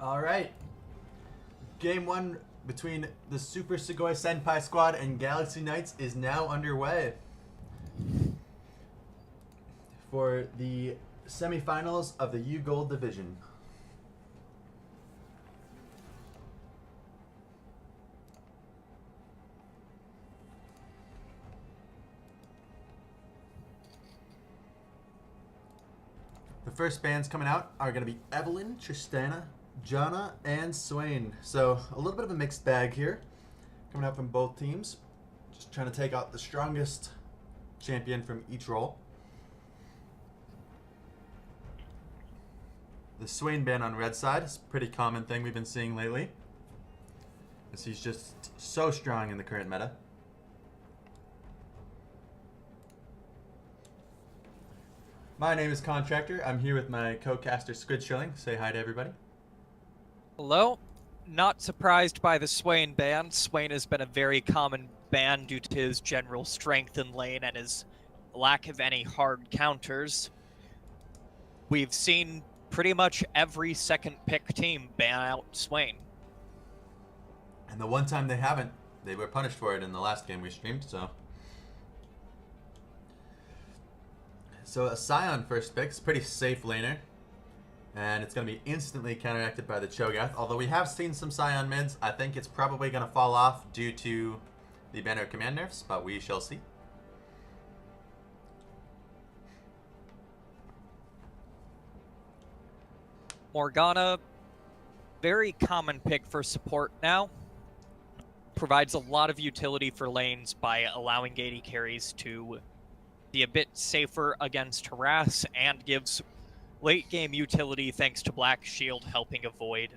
All right. Game one between the Super Sugoi Senpai squad and Galaxy Knights is now underway for the semifinals of the U Gold Division. The first bands coming out are going to be Evelyn, Tristana, Jana, and Swain. So a little bit of a mixed bag here coming out from both teams. Just trying to take out the strongest champion from each role. The Swain ban on red side is a pretty common thing we've been seeing lately, as he's just so strong in the current meta. My name is Contractor. I'm here with my co-caster Squid Shilling. Say hi to everybody. Hello. Not surprised by the Swain ban. Swain has been a very common ban due to his general strength in lane and his lack of any hard counters. We've seen pretty much every second pick team ban out Swain. And the one time they haven't, they were punished for it in the last game we streamed, So a Scion first pick is pretty safe laner. And it's going to be instantly counteracted by the Cho'Gath. Although we have seen some Scion mids, I think it's probably going to fall off due to the Banner of Command nerfs, but we shall see. Morgana, very common pick for support now. Provides a lot of utility for lanes by allowing AD carries to be a bit safer against harass, and gives late game utility thanks to Black Shield helping avoid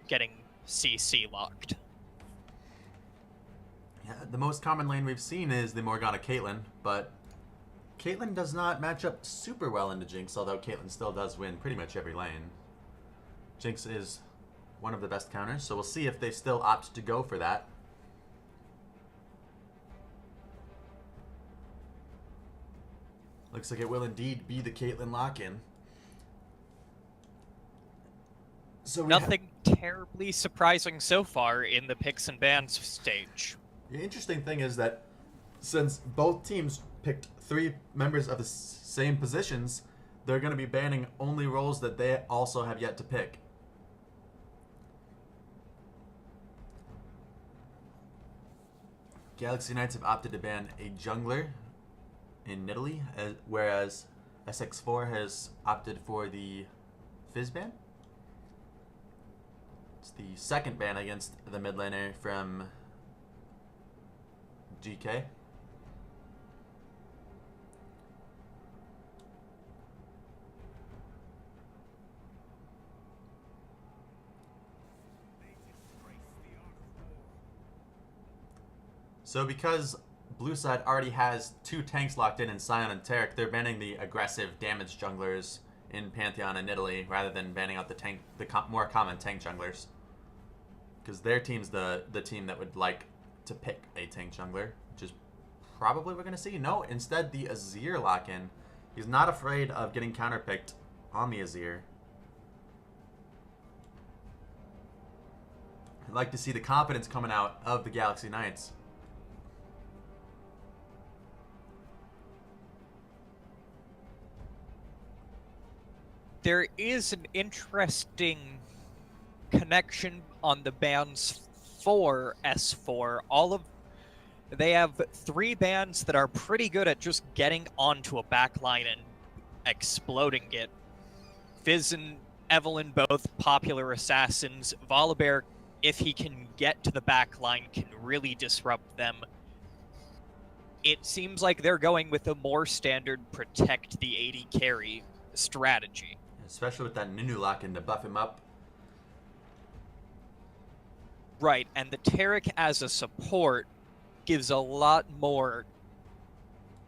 getting CC locked. Yeah, the most common lane we've seen is the Morgana Caitlyn, but Caitlyn does not match up super well into Jinx, although Caitlyn still does win pretty much every lane. Jinx is one of the best counters, so we'll see if they still opt to go for that. Looks like it will indeed be the Caitlyn lock-in. So nothing terribly surprising so far in the picks and bans stage. The interesting thing is that since both teams picked 3 members of the same positions, they're going to be banning only roles that they also have yet to pick. Galaxy Knights have opted to ban a jungler in Nidalee, whereas SX4 has opted for the Fizz ban. It's the second ban against the mid laner from GK. So because blue side already has 2 tanks locked in Scion and Taric, they're banning the aggressive damage junglers in Pantheon and Nidalee rather than banning out the more common tank junglers. Because their team's the team that would like to pick a tank jungler, which is probably what we're going to see. No, instead the Azir lock-in. He's not afraid of getting counterpicked on the Azir. I'd like to see the confidence coming out of the Galaxy Knights. There is an interesting connection on the bans for S4. They have 3 bands that are pretty good at just getting onto a backline and exploding it. Fizz and Evelyn, both popular assassins. Volibear, if he can get to the backline, can really disrupt them. It seems like they're going with a more standard protect the AD carry strategy. Especially with that Nunu lock-in to buff him up. Right, and the Taric as a support gives a lot more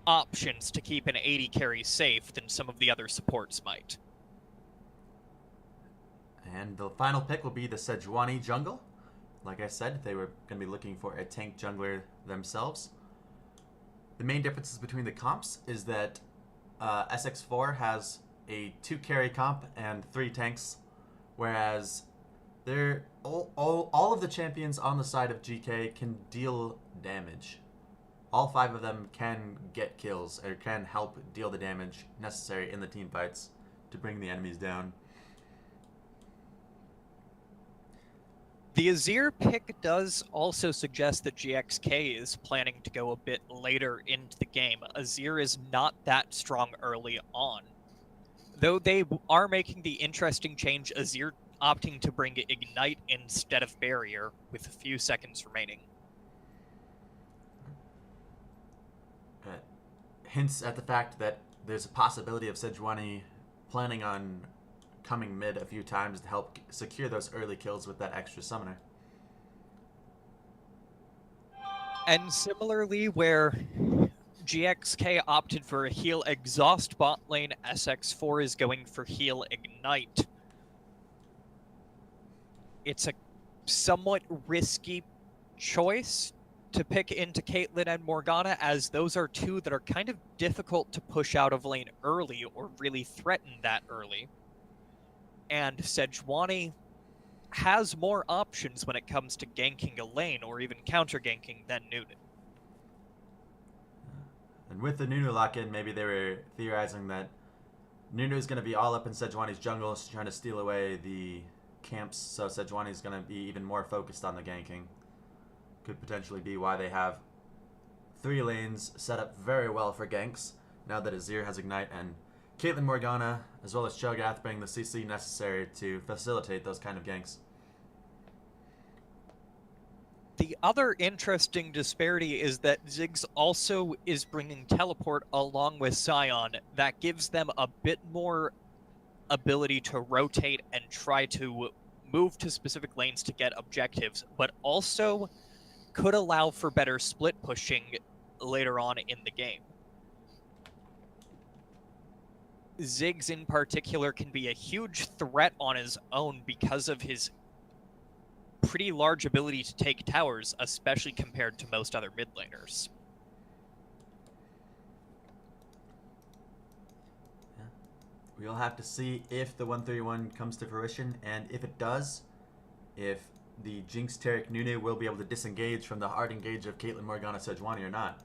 options to keep an AD carry safe than some of the other supports might. And the final pick will be the Sejuani jungle. Like I said, they were going to be looking for a tank jungler themselves. The main differences between the comps is that SX4 has a 2 carry comp and 3 tanks, whereas They're all of the champions on the side of GK can deal damage. All 5 of them can get kills or can help deal the damage necessary in the team fights to bring the enemies down. The Azir pick does also suggest that GXK is planning to go a bit later into the game. Azir is not that strong early on. Though they are making the interesting change, Azir opting to bring Ignite instead of Barrier with a few seconds remaining. Hints at the fact that there's a possibility of Sejuani planning on coming mid a few times to help secure those early kills with that extra summoner. And similarly, where GXK opted for a heal exhaust bot lane, SX4 is going for heal ignite. It's a somewhat risky choice to pick into Caitlyn and Morgana, as those are 2 that are kind of difficult to push out of lane early or really threaten that early. And Sejuani has more options when it comes to ganking a lane or even counter-ganking than Nunu. And with the Nunu lock-in, maybe they were theorizing that Nunu is going to be all up in Sejuani's jungle, trying to steal away the camps, so Sejuani is going to be even more focused on the ganking. Could potentially be why they have 3 lanes set up very well for ganks, now that Azir has Ignite, and Caitlyn Morgana, as well as Cho'Gath, bring the CC necessary to facilitate those kind of ganks. The other interesting disparity is that Ziggs also is bringing Teleport along with Sion. That gives them a bit more ability to rotate and try to move to specific lanes to get objectives, but also could allow for better split pushing later on in the game. Ziggs in particular can be a huge threat on his own because of his pretty large ability to take towers, especially compared to most other mid laners. Yeah. We'll have to see if the 131 comes to fruition, and if it does, if the Jinx Taric Nunu will be able to disengage from the hard engage of Caitlyn Morgana Sejuani or not.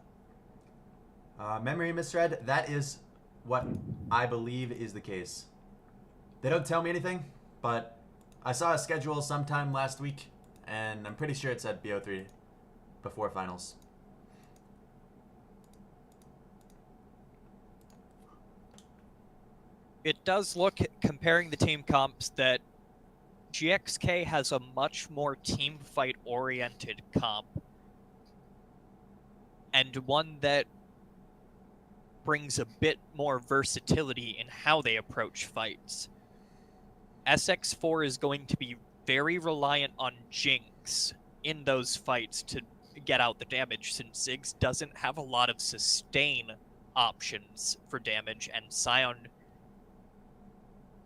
Memory misread, that is what I believe is the case. They don't tell me anything, but I saw a schedule sometime last week, and I'm pretty sure it said BO3 before finals. It does look, comparing the team comps, that GXK has a much more team fight oriented comp, and one that brings a bit more versatility in how they approach fights. SX4 is going to be very reliant on Jinx in those fights to get out the damage, since Ziggs doesn't have a lot of sustain options for damage, and Sion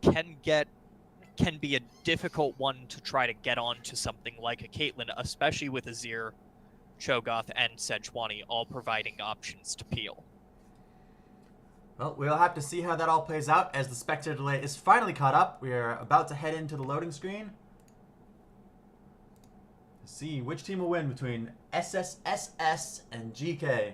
can be a difficult one to try to get onto something like a Caitlyn, especially with Azir, Cho'Gath, and Sejuani all providing options to peel. Well, we'll have to see how that all plays out as the spectator delay is finally caught up. We are about to head into the loading screen. Let's see which team will win between SSSS and GK.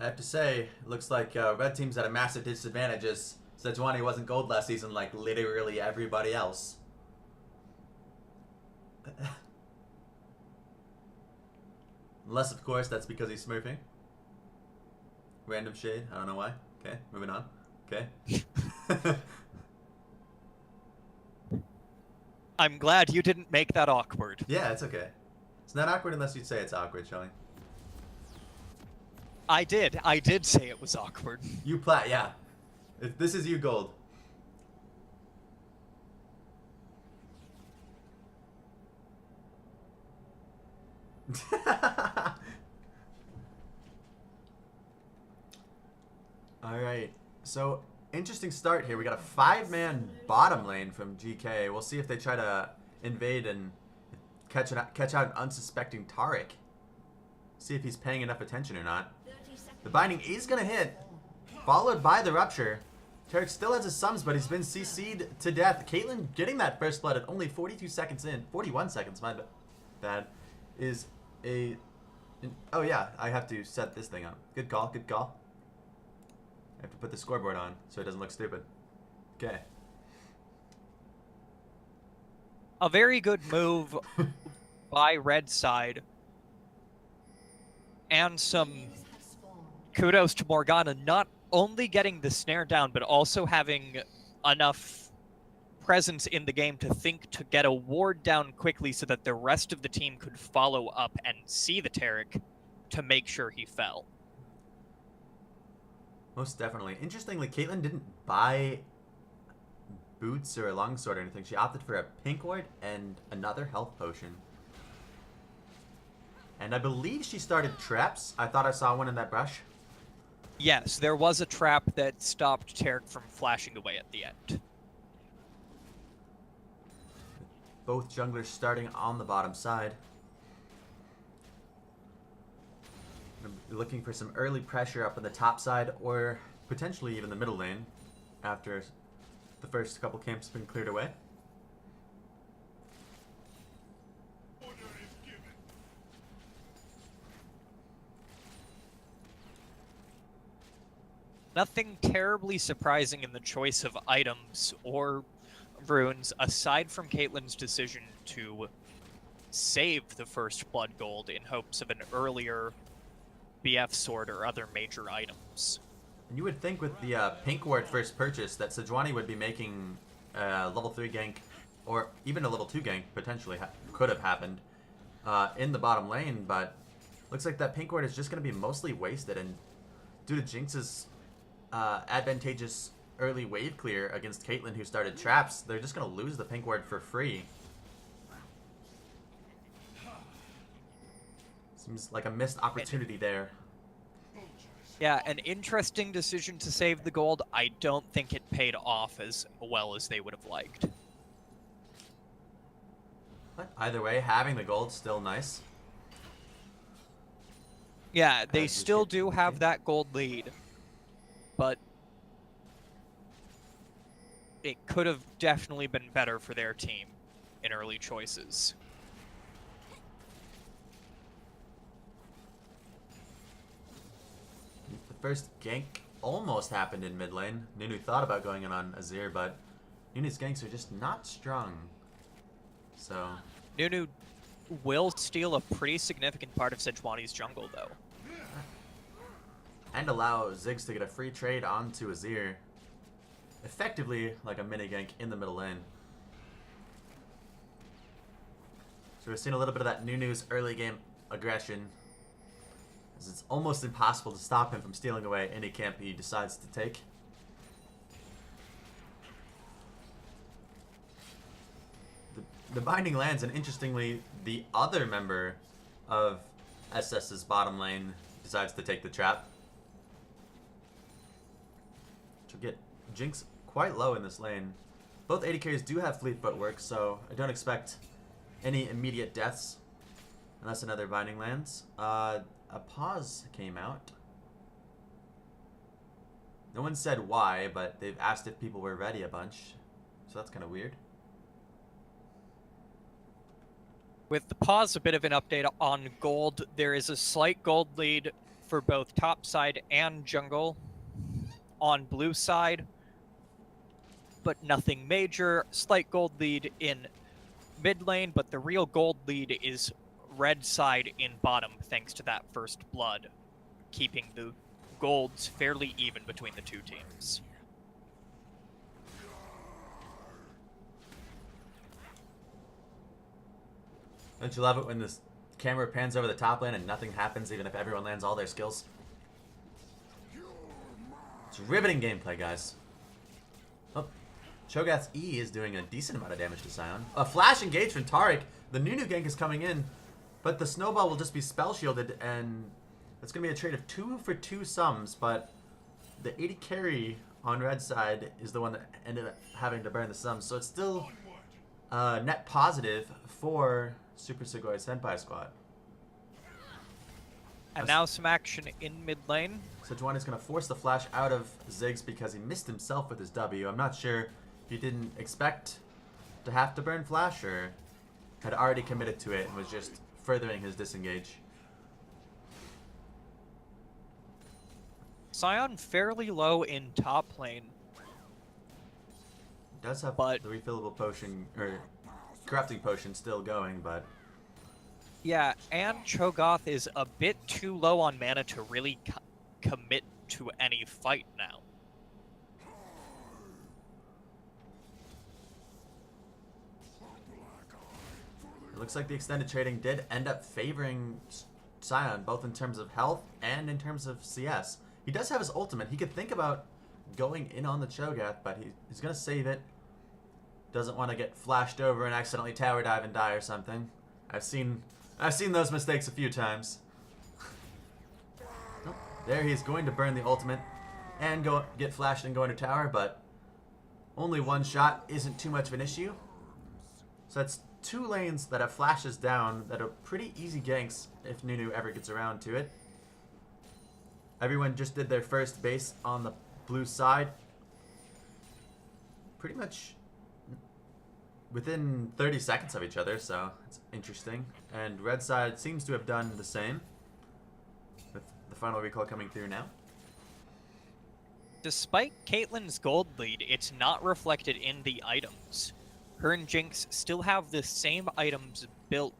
I have to say, it looks like red team's at a massive disadvantage as Sejuani wasn't gold last season like literally everybody else. Unless, of course, that's because he's smurfing. Random shade, I don't know why. Okay, moving on. Okay. I'm glad you didn't make that awkward. Yeah, it's okay. It's not awkward unless you say it's awkward, Shelly. I did say it was awkward. You plat, yeah. This is you gold. Alright, so interesting start here. We got a 5-man bottom lane from GK. We'll see if they try to invade and catch out an unsuspecting Taric. See if he's paying enough attention or not. The binding is going to hit, followed by the rupture. Taric still has his sums, but he's been CC'd to death. Caitlyn getting that first blood at only 42 seconds in. 41 seconds, my bad. Is a... Oh yeah, I have to set this thing up. Good call, good call. I have to put the scoreboard on so it doesn't look stupid. Okay. A very good move by red side. And some kudos to Morgana, not only getting the snare down, but also having enough presence in the game to think to get a ward down quickly so that the rest of the team could follow up and see the Taric to make sure he fell. Most definitely. Interestingly, Caitlyn didn't buy boots or a longsword or anything. She opted for a pink ward and another health potion. And I believe she started traps. I thought I saw one in that brush. Yes, there was a trap that stopped Taric from flashing away at the end. Both junglers starting on the bottom side. Looking for some early pressure up in the top side or potentially even the middle lane after the first couple camps have been cleared away. Nothing terribly surprising in the choice of items or runes aside from Caitlyn's decision to save the first blood gold in hopes of an earlier BF sword or other major items. And you would think with the pink ward first purchase that Sejuani would be making level 3 gank or even a level 2 gank potentially could have happened in the bottom lane, but looks like that pink ward is just going to be mostly wasted, and due to Jinx's advantageous early wave clear against Caitlyn who started traps, they're just going to lose the pink ward for free. Seems like a missed opportunity there. Yeah, an interesting decision to save the gold. I don't think it paid off as well as they would have liked. But either way, having the gold's still nice. Yeah, they still do have that gold lead, but it could have definitely been better for their team in early choices. The first gank almost happened in mid lane. Nunu thought about going in on Azir, but Nunu's ganks are just not strong. So Nunu will steal a pretty significant part of Sejuani's jungle, though. And allow Ziggs to get a free trade onto Azir. Effectively like a mini gank in the middle lane. So we're seeing a little bit of that Nunu's early game aggression, as it's almost impossible to stop him from stealing away any camp he decides to take. The binding lands, and interestingly, the other member of SS's bottom lane decides to take the trap. Which will get Jinx quite low in this lane. Both AD carries do have fleet footwork, so I don't expect any immediate deaths unless another binding lands. A pause came out. No one said why, but they've asked if people were ready a bunch, so that's kind of weird. With the pause, a bit of an update on gold. There is a slight gold lead for both top side and jungle on blue side, but nothing major. Slight gold lead in mid lane, but the real gold lead is red side in bottom, thanks to that first blood, keeping the golds fairly even between the two teams. Don't you love it when this camera pans over the top lane and nothing happens even if everyone lands all their skills? It's riveting gameplay, guys. Oh, Cho'Gath's E is doing a decent amount of damage to Sion. A flash engage from Taric. The Nunu gank is coming in. But the snowball will just be spell shielded, and it's going to be a trade of 2 for 2 sums, but the 80 carry on red side is the one that ended up having to burn the sums. So it's still net positive for Super Sugoi Senpai squad. And now some action in mid lane. Sejuani's going to force the flash out of Ziggs because he missed himself with his W. I'm not sure if he didn't expect to have to burn flash or had already committed to it and was just furthering his disengage. Sion fairly low in top lane. Does have But the refillable potion, or crafting potion still going, but... yeah, and Cho'Gath is a bit too low on mana to really commit to any fight now. It looks like the extended trading did end up favoring Sion, both in terms of health and in terms of CS. He does have his ultimate. He could think about going in on the Cho'Gath, but he's going to save it. Doesn't want to get flashed over and accidentally tower dive and die or something. I've seen those mistakes a few times. Oh, there he's going to burn the ultimate and get flashed and go into tower, but only one shot isn't too much of an issue. So that's 2 lanes that have flashes down that are pretty easy ganks if Nunu ever gets around to it. Everyone just did their first base on the blue side. Pretty much within 30 seconds of each other, so it's interesting. And red side seems to have done the same, with the final recall coming through now. Despite Caitlyn's gold lead, it's not reflected in the items. Her and Jinx still have the same items built.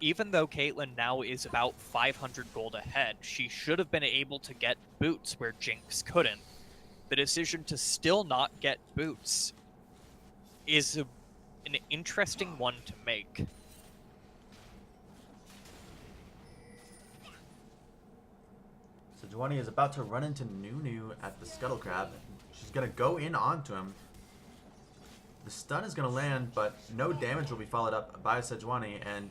Even though Caitlyn now is about 500 gold ahead, she should have been able to get boots where Jinx couldn't. The decision to still not get boots is an interesting one to make. Sejuani is about to run into Nunu at the Scuttle Crab. She's going to go in onto him. The stun is going to land, but no damage will be followed up by Sejuani, and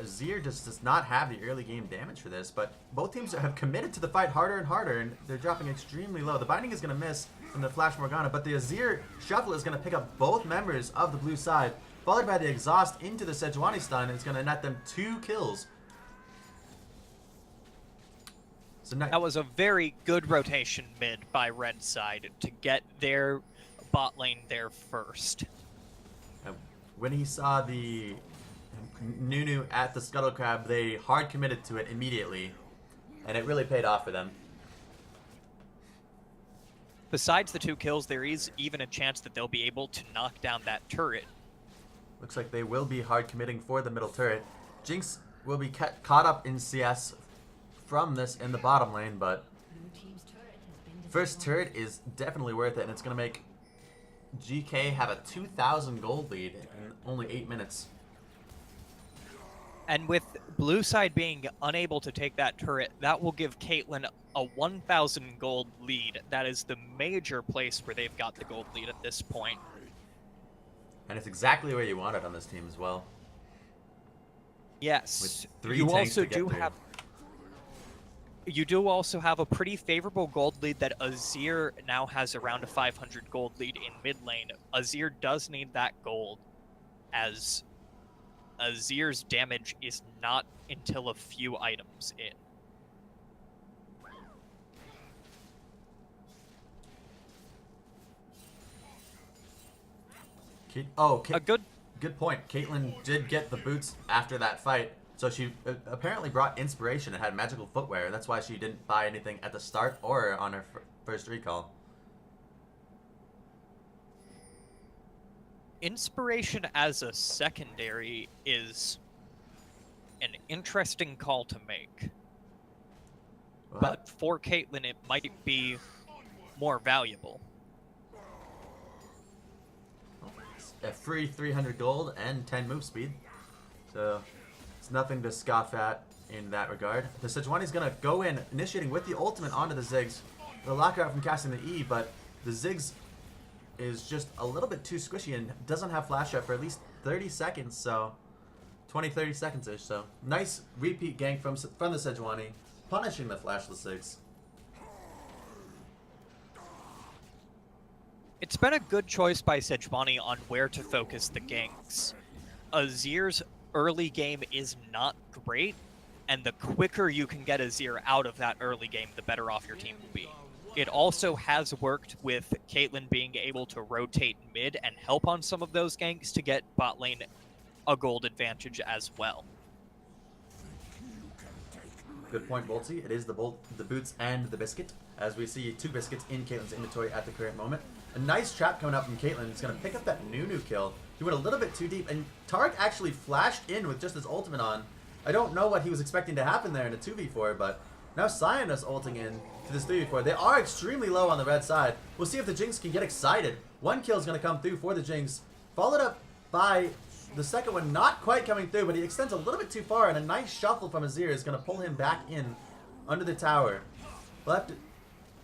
Azir just does not have the early game damage for this, but both teams have committed to the fight harder and harder, and they're dropping extremely low. The binding is going to miss from the Flash Morgana, but the Azir shuffle is going to pick up both members of the blue side, followed by the exhaust into the Sejuani stun, and it's going to net them 2 kills. So that was a very good rotation mid by red side to get their bot lane there first. When he saw the Nunu at the Scuttle Crab, they hard committed to it immediately, and it really paid off for them. Besides the 2 kills, there is even a chance that they'll be able to knock down that turret. Looks like they will be hard committing for the middle turret. Jinx will be caught up in CS from this in the bottom lane, but first turret is definitely worth it, and it's going to make GK have a 2,000 gold lead in only 8 minutes. And with blue side being unable to take that turret, that will give Caitlyn a 1,000 gold lead. That is the major place where they've got the gold lead at this point. And it's exactly where you want it on this team as well. Yes. With 3 you tanks also to get do through. You do also have a pretty favorable gold lead that Azir now has around a 500 gold lead in mid lane. Azir does need that gold, as Azir's damage is not until a few items in. A good point. Caitlyn did get the boots after that fight, so she apparently brought inspiration and had magical footwear. That's why she didn't buy anything at the start or on her first recall. Inspiration as a secondary is an interesting call to make. What? But for Caitlyn, it might be more valuable. A free 300 gold and 10 move speed. So it's nothing to scoff at in that regard. The Sejuani's going to go in, initiating with the ultimate onto the Ziggs. It'll lock her out from casting the E, but the Ziggs is just a little bit too squishy and doesn't have flash up for at least 30 seconds, so 20, 30 seconds ish. So nice repeat gank from the Sejuani, punishing the Flashless 6. It's been a good choice by Sejuani on where to focus the ganks. Azir's early game is not great, and the quicker you can get Azir out of that early game, the better off your team will be. It also has worked with Caitlyn being able to rotate mid and help on some of those ganks to get bot lane a gold advantage as well. Good point, Boltsy. It is the boots and the biscuit, as we see 2 biscuits in Caitlyn's inventory at the current moment. A nice trap coming up from Caitlyn. He's going to pick up that Nunu kill. He went a little bit too deep, and Taric actually flashed in with just his ultimate on. I don't know what he was expecting to happen there in a 2v4, but now Sion is ulting in to this 3v4. They are extremely low on the red side. We'll see if the Jinx can get excited. 1 kill is going to come through for the Jinx, followed up by the second one not quite coming through, but he extends a little bit too far, and a nice shuffle from Azir is going to pull him back in under the tower.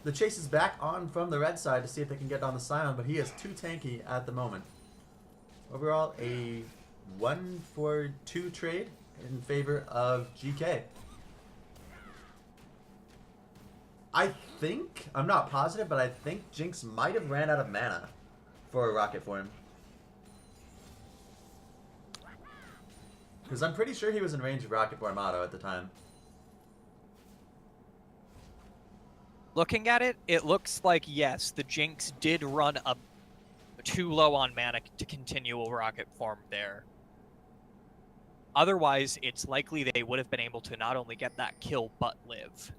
The chase is back on from the red side to see if they can get on the Sion, but he is too tanky at the moment. Overall, a 1-for-2 trade in favor of GK. I think, I'm not positive, but I think Jinx might have ran out of mana for a rocket for him. Because I'm pretty sure he was in range of rocket for Amato at the time. Looking at it, it looks like, yes, the Jinx did run up too low on mana to continue a rocket form there. Otherwise, it's likely they would have been able to not only get that kill, but live.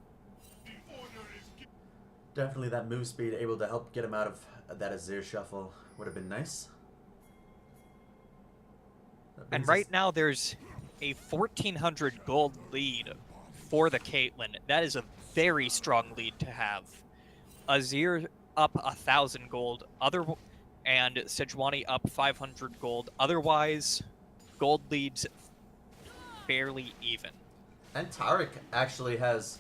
Definitely that move speed able to help get him out of that Azir shuffle would have been nice. And right now, there's a 1,400 gold lead for the Caitlyn. That is a very strong lead to have. Azir up 1,000 gold, and Sejuani up 500 gold. Otherwise, gold leads fairly even. And Taric actually has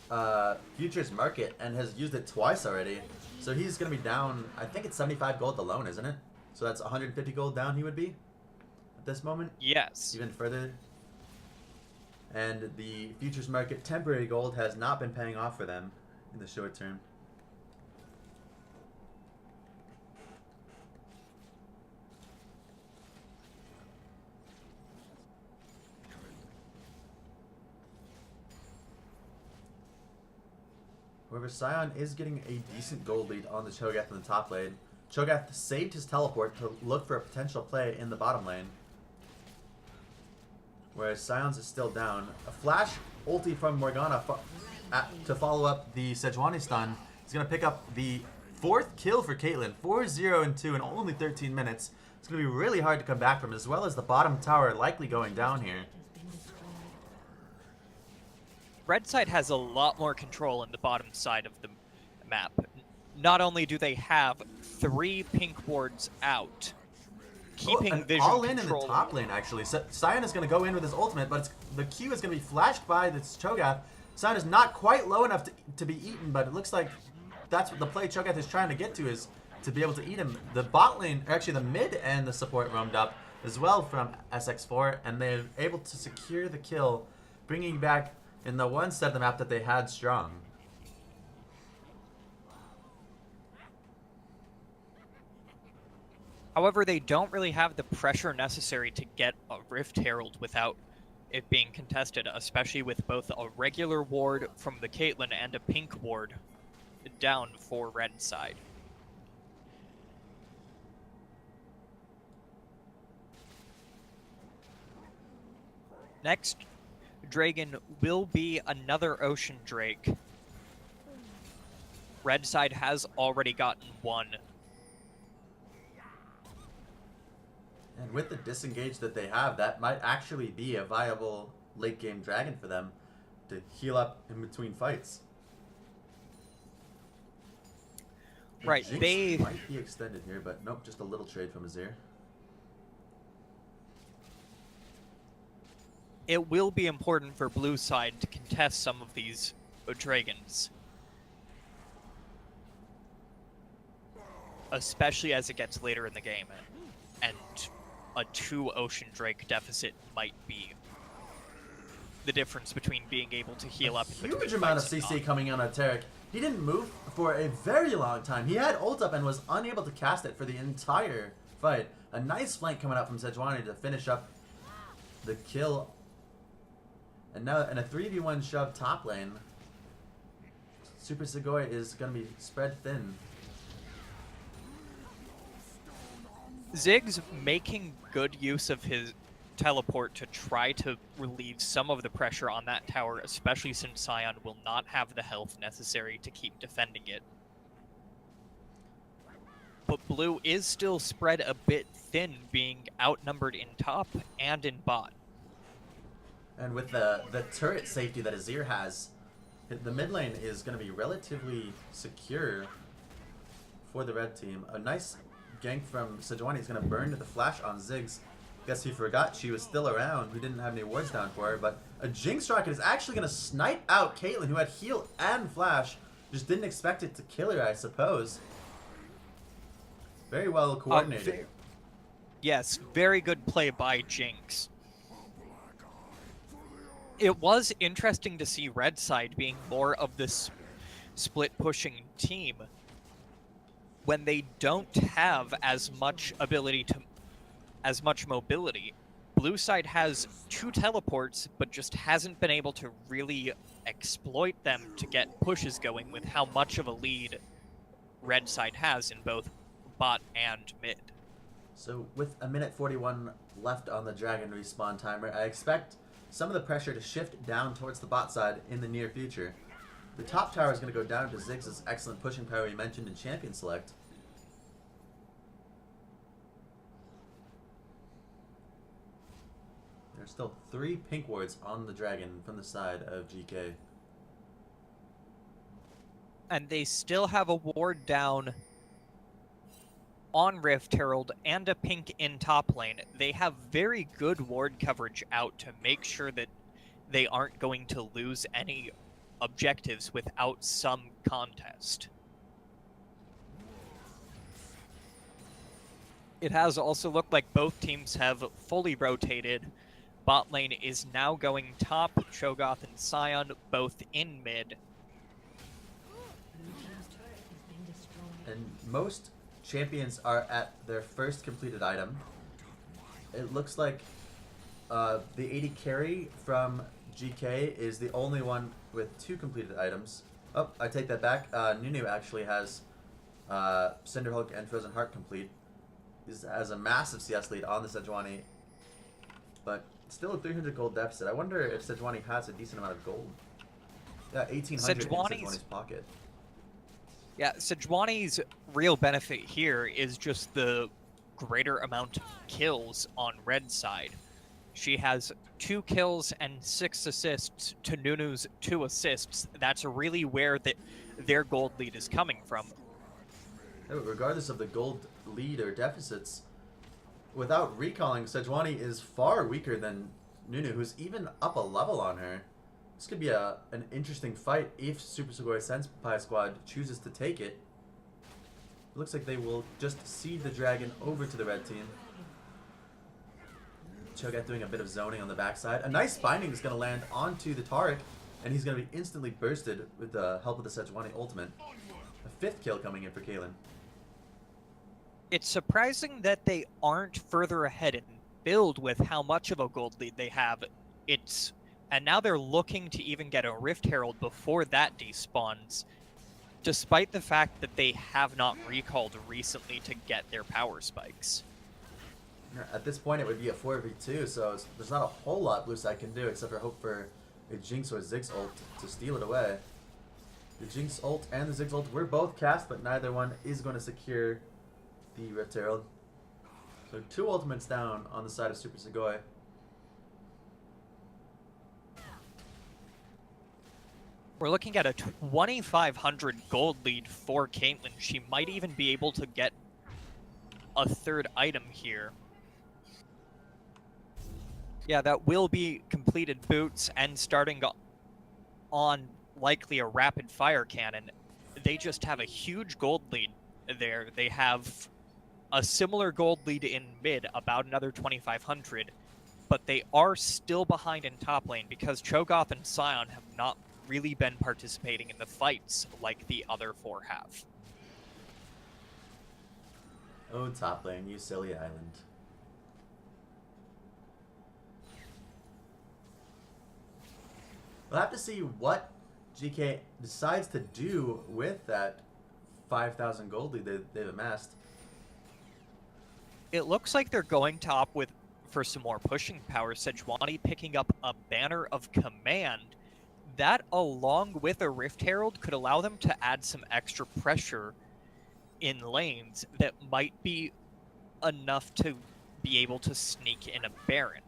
Futures Market and has used it twice already. So he's going to be down, I think it's 75 gold alone, isn't it? So that's 150 gold down he would be at this moment? Yes. Even further. And the Futures Market temporary gold has not been paying off for them in the short term. However, Sion is getting a decent gold lead on the Cho'Gath in the top lane. Cho'Gath saved his teleport to look for a potential play in the bottom lane. Whereas Sion's is still down. A flash ulti from Morgana to follow up the Sejuani stun. He's going to pick up the 4th kill for Caitlyn. 4-0-2 in only 13 minutes. It's going to be really hard to come back from, as well as the bottom tower likely going down here. Red side has a lot more control in the bottom side of the map. Not only do they have 3 pink wards out, keeping vision all in control. The top lane, actually. Sion is going to go in with his ultimate, but the Q is going to be flashed by this Cho'Gath. Sion is not quite low enough to be eaten, but it looks like that's what the play Cho'Gath is trying to get to, is to be able to eat him. The bot lane, actually the mid and the support roamed up as well from SX4, and they're able to secure the kill, bringing back in the one set of the map that they had strong. However, they don't really have the pressure necessary to get a Rift Herald without it being contested, especially with both a regular ward from the Caitlyn and a pink ward down for red side. Next, Dragon will be another Ocean Drake. Red side has already gotten 1. And with the disengage that they have, that might actually be a viable late game dragon for them to heal up in between fights. Right, Jinx they might be extended here, but nope, just a little trade from Azir. It will be important for blue side to contest some of these dragons, especially as it gets later in the game, and a 2 Ocean Drake deficit might be the difference between being able to heal up in between Huge amount of fights and CC not. coming on Tarek. He didn't move for a very long time. He had ult up and was unable to cast it for the entire fight. A nice flank coming out from Sejuani to finish up the kill. And now in a 3v1 shove top lane, Super Sugoi is going to be spread thin. Ziggs making good use of his teleport to try to relieve some of the pressure on that tower, especially since Sion will not have the health necessary to keep defending it. But Blue is still spread a bit thin, being outnumbered in top and in bot. And with the turret safety that Azir has, the mid lane is going to be relatively secure for the red team. A nice gank from Sejuani is going to burn to the flash on Ziggs. Guess he forgot she was still around. He didn't have any wards down for her, but a Jinx rocket is actually going to snipe out Caitlyn, who had heal and flash. Just didn't expect it to kill her, I suppose. Very well coordinated. Yes, very good play by Jinx. It was interesting to see Red Side being more of this split pushing team when they don't have as much ability to, as much mobility. Blue Side has 2 teleports, but just hasn't been able to really exploit them to get pushes going with how much of a lead Red Side has in both bot and mid. So with a minute 41 left on the Dragon respawn timer, I expect some of the pressure to shift down towards the bot side in the near future. The top tower is going to go down to Ziggs' excellent pushing power he mentioned in Champion Select. There's still 3 pink wards on the Dragon from the side of GK. And they still have a ward down on Rift Herald and a pink in top lane. They have very good ward coverage out to make sure that they aren't going to lose any objectives without some contest. It has also looked like both teams have fully rotated. Bot lane is now going top, Cho'Gath and Sion both in mid. And most champions are at their first completed item. It looks like the AD carry from GK is the only one with 2 completed items. Oh, I take that back. Nunu actually has Cinderhulk and Frozen Heart complete. He has a massive CS lead on the Sejuani, but still a 300 gold deficit. I wonder if Sejuani has a decent amount of gold. Yeah, 1800 in Sejuani's pocket. Yeah, Sejuani's real benefit here is just the greater amount of kills on red side. She has 2 kills and 6 assists to Nunu's 2 assists. That's really where their gold lead is coming from. Yeah, but regardless of the gold lead or deficits, without recalling, Sejuani is far weaker than Nunu, who's even up a level on her. This could be an interesting fight if Super Sugoi Senpai squad chooses to take it. It looks like they will just cede the dragon over to the red team. Cho'Gath doing a bit of zoning on the backside. A nice binding is going to land onto the Taric, and he's going to be instantly bursted with the help of the Sejuani ultimate. A 5th kill coming in for Caitlyn. It's surprising that they aren't further ahead in build with how much of a gold lead they have. And now they're looking to even get a Rift Herald before that despawns, despite the fact that they have not recalled recently to get their power spikes. At this point, it would be a 4v2, so there's not a whole lot Blue Side can do except for hope for a Jinx or Ziggs ult to steal it away. The Jinx ult and the Ziggs ult were both cast, but neither one is going to secure the Rift Herald. So 2 ultimates down on the side of Super Sugoi. We're looking at a 2,500 gold lead for Caitlyn. She might even be able to get a 3rd item here. Yeah, that will be completed boots and starting on likely a rapid fire cannon. They just have a huge gold lead there. They have a similar gold lead in mid, about another 2,500. but they are still behind in top lane because Cho'Gath and Sion have not really been participating in the fights like the other four have. Oh, top lane, you silly island. We'll have to see what GK decides to do with that 5,000 gold lead they've amassed. It looks like they're going top for some more pushing power. Sejuani picking up a Banner of Command. That, along with a Rift Herald, could allow them to add some extra pressure in lanes that might be enough to be able to sneak in a Baron.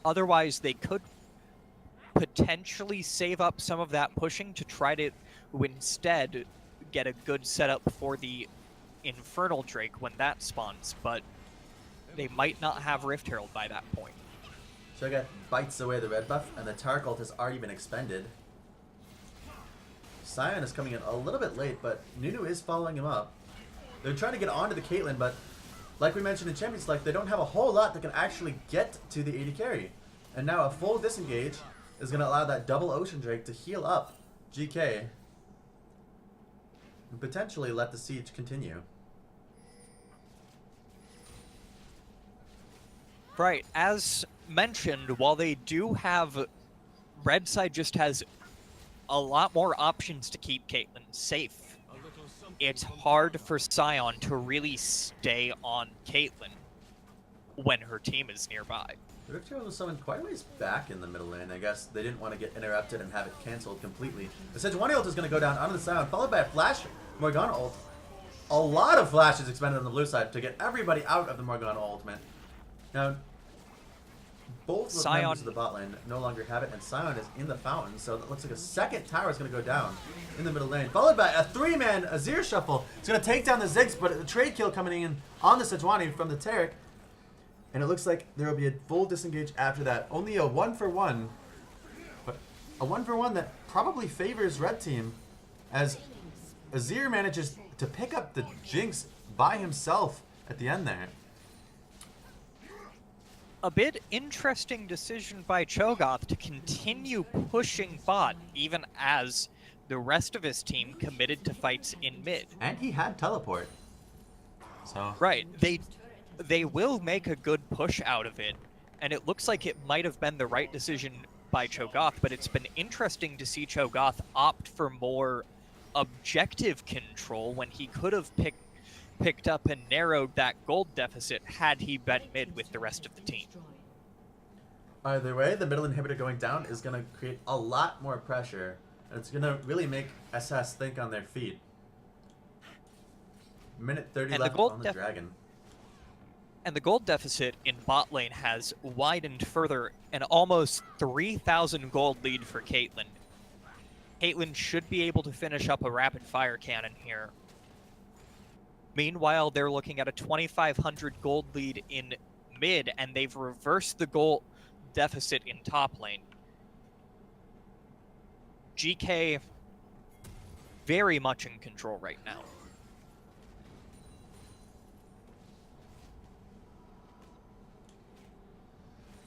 Otherwise, they could potentially save up some of that pushing to try to instead get a good setup for the Infernal Drake when that spawns, but they might not have Rift Herald by that point. Shogun bites away the red buff, and the Tark ult has already been expended. Sion is coming in a little bit late, but Nunu is following him up. They're trying to get onto the Caitlyn, but like we mentioned in Champions Select, they don't have a whole lot that can actually get to the AD carry. And now a full disengage is going to allow that double Ocean Drake to heal up GK and potentially let the siege continue. Right, as mentioned, while they do have... Red side just has a lot more options to keep Caitlyn safe. It's hard for Sion to really stay on Caitlyn when her team is nearby. The Rift Herald was summoned quite a ways back in the middle lane. I guess they didn't want to get interrupted and have it cancelled completely. The Sejuani ult is going to go down onto the Sion, followed by a flash Morgana ult. A lot of flashes expended on the blue side to get everybody out of the Morgana ultimate. Now, both of the members of the bot lane no longer have it, and Sion is in the fountain, so it looks like a second tower is going to go down in the middle lane, followed by a three-man Azir shuffle. It's going to take down the Ziggs, but a trade kill coming in on the Sejuani from the Taric, and it looks like there will be a full disengage after that. Only a 1-for-1, but a 1-for-1 that probably favors Red Team, as Azir manages to pick up the Jinx by himself at the end there. A bit interesting decision by Cho'Gath to continue pushing bot, even as the rest of his team committed to fights in mid. And he had teleport. So right, they will make a good push out of it, and it looks like it might have been the right decision by Cho'Gath, but it's been interesting to see Cho'Gath opt for more objective control when he could have picked up and narrowed that gold deficit had he been mid with the rest of the team. Either way, the middle inhibitor going down is going to create a lot more pressure, and it's going to really make SS think on their feet. Minute 30 left on the Dragon. And the gold deficit in bot lane has widened further, an almost 3,000 gold lead for Caitlyn. Caitlyn should be able to finish up a rapid fire cannon here. Meanwhile, they're looking at a 2,500 gold lead in mid, and they've reversed the gold deficit in top lane. GK very much in control right now.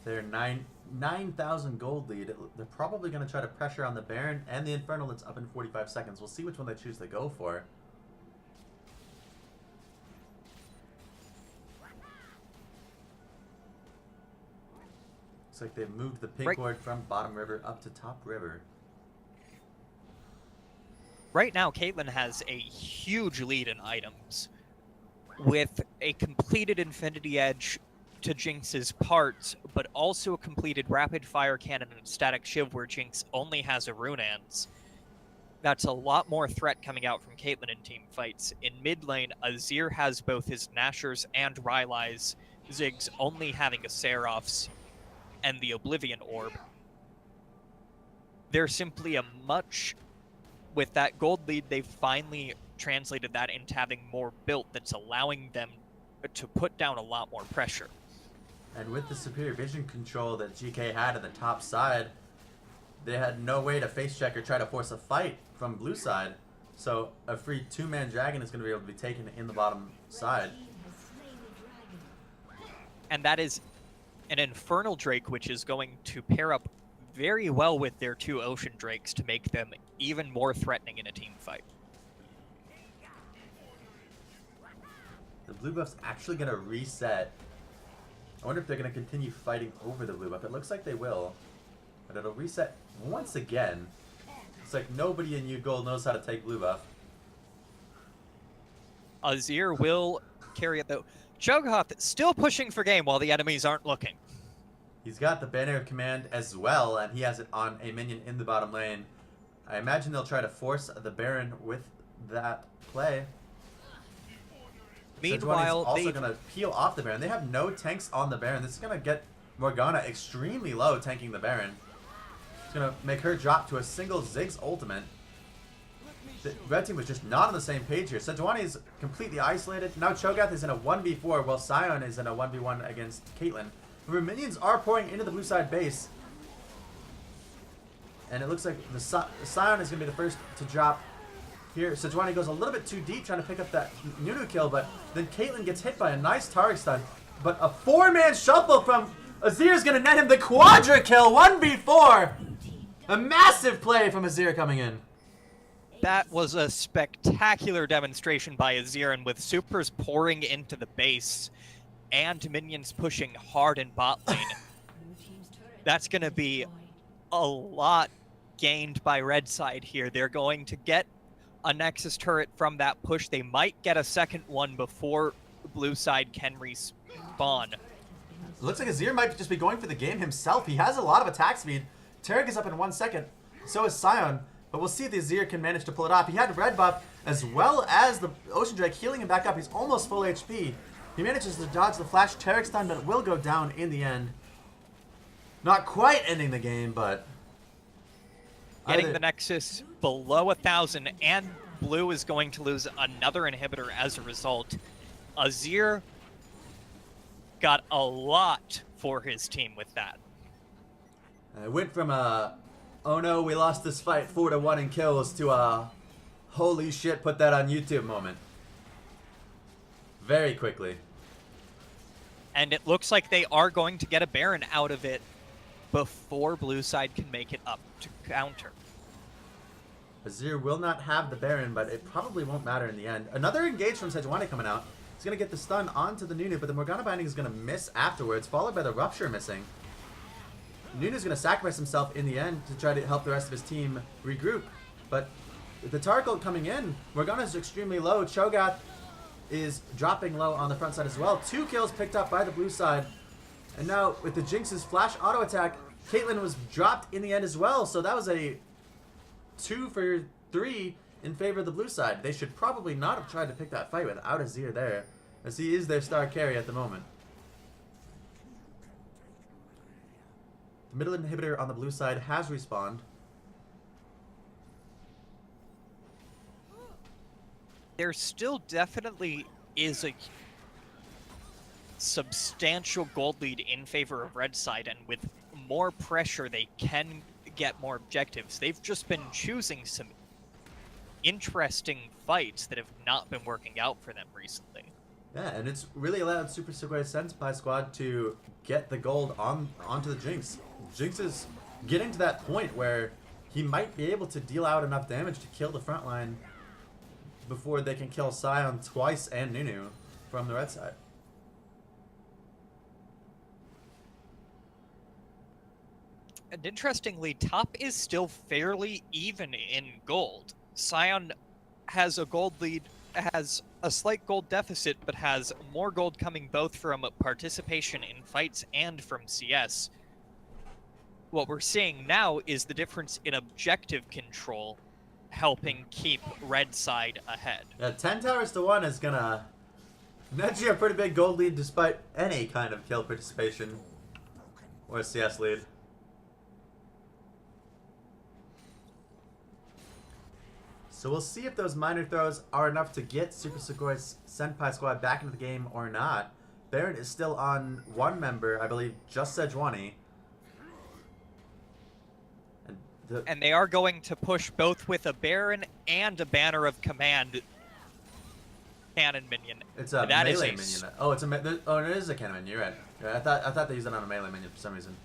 They're 9,000 gold lead. They're probably going to try to pressure on the Baron and the Infernal that's up in 45 seconds. We'll see which one they choose to go for. Looks like they've moved the pink ward from bottom river up to top river. Right now, Caitlyn has a huge lead in items, with a completed Infinity Edge to Jinx's parts, but also a completed Rapid Fire Cannon and Static Shiv where Jinx only has a Runans. That's a lot more threat coming out from Caitlyn in team fights. In mid lane, Azir has both his Nashers and Rylai's, Ziggs only having a Seraph's and the Oblivion Orb. They're simply a much... With that gold lead, they've finally translated that into having more built that's allowing them to put down a lot more pressure. And with the superior vision control that GK had on the top side, they had no way to face check or try to force a fight from blue side. So a free two-man dragon is going to be able to be taken in the bottom side. and that is an Infernal Drake, which is going to pair up very well with their 2 Ocean Drakes to make them even more threatening in a team fight. The blue buff's actually going to reset. I wonder if they're going to continue fighting over the blue buff. It looks like they will. But it'll reset once again. It's like nobody in U-Gold knows how to take blue buff. Azir will carry it though. Cho'Gath still pushing for game while the enemies aren't looking. He's got the Banner of Command as well, and he has it on a minion in the bottom lane. I imagine they'll try to force the Baron with that play. Meanwhile, also going to peel off the Baron. They have no tanks on the Baron. This is going to get Morgana extremely low tanking the Baron. It's going to make her drop to a single Ziggs ultimate. The red team was just not on the same page here. Sejuani is completely isolated. Now Cho'Gath is in a 1v4 while Sion is in a 1v1 against Caitlyn. Remember, minions are pouring into the blue side base. And it looks like the Sion is going to be the first to drop here. Sejuani goes a little bit too deep trying to pick up that Nunu kill, but then Caitlyn gets hit by a nice Tarek stun. But a 4-man shuffle from Azir is going to net him the quadra kill, 1v4. A massive play from Azir coming in. That was a spectacular demonstration by Azir, and with supers pouring into the base and minions pushing hard in bot lane, that's going to be a lot gained by red side here. They're going to get a Nexus turret from that push. They might get a second one before blue side can respawn. It looks like Azir might just be going for the game himself. He has a lot of attack speed. Tarek is up in 1 second. So is Sion. But we'll see if the Azir can manage to pull it off. He had red buff as well as the Ocean Drake healing him back up. He's almost full HP. He manages to dodge the flash Tarek stun, but it will go down in the end. Not quite ending the game, but... Getting the Nexus below 1,000, and blue is going to lose another inhibitor as a result. Azir got a lot for his team with that. I went from a, oh no, we lost this fight 4-1 in kills to a, holy shit, put that on YouTube moment. Very quickly. And it looks like they are going to get a Baron out of it before blue side can make it up to counter. Azir will not have the Baron, but it probably won't matter in the end. Another engage from Sejuani coming out. He's going to get the stun onto the Nunu, but the Morgana binding is going to miss afterwards, followed by the Rupture missing. Nunu's going to sacrifice himself in the end to try to help the rest of his team regroup. But the Tarek ult coming in, Morgana's extremely low. Cho'Gath is dropping low on the front side as well. 2 kills picked up by the blue side. And now with the Jinx's flash auto attack, Caitlyn was dropped in the end as well. So that was a 2 for 3 in favor of the blue side. They should probably not have tried to pick that fight without Azir there, as he is their star carry at the moment. The middle inhibitor on the blue side has respawned. There still definitely is a substantial gold lead in favor of red side, and with more pressure they can get more objectives. They've just been choosing some interesting fights that have not been working out for them recently. Yeah, and it's really allowed Super Sugoi Senpai squad to get the gold onto the Jinx. Jinx is getting to that point where he might be able to deal out enough damage to kill the front line before they can kill Sion twice and Nunu from the red side. And interestingly, top is still fairly even in gold. Sion has a gold lead, has a slight gold deficit, but has more gold coming both from participation in fights and from CS. What we're seeing now is the difference in objective control helping keep red side ahead. Yeah, 10 towers to 1 is gonna net you a pretty big gold lead despite any kind of kill participation or CS lead. So we'll see if those minor throws are enough to get Super Sugoi's Senpai squad back into the game or not. Baron is still on 1 member, I believe, just Sejuani. And they are going to push both with a Baron and a Banner of Command. cannon minion. It's a That is melee minion. Oh, it's a oh, it is a cannon minion. You're right. Yeah, I thought they used it on a melee minion for some reason.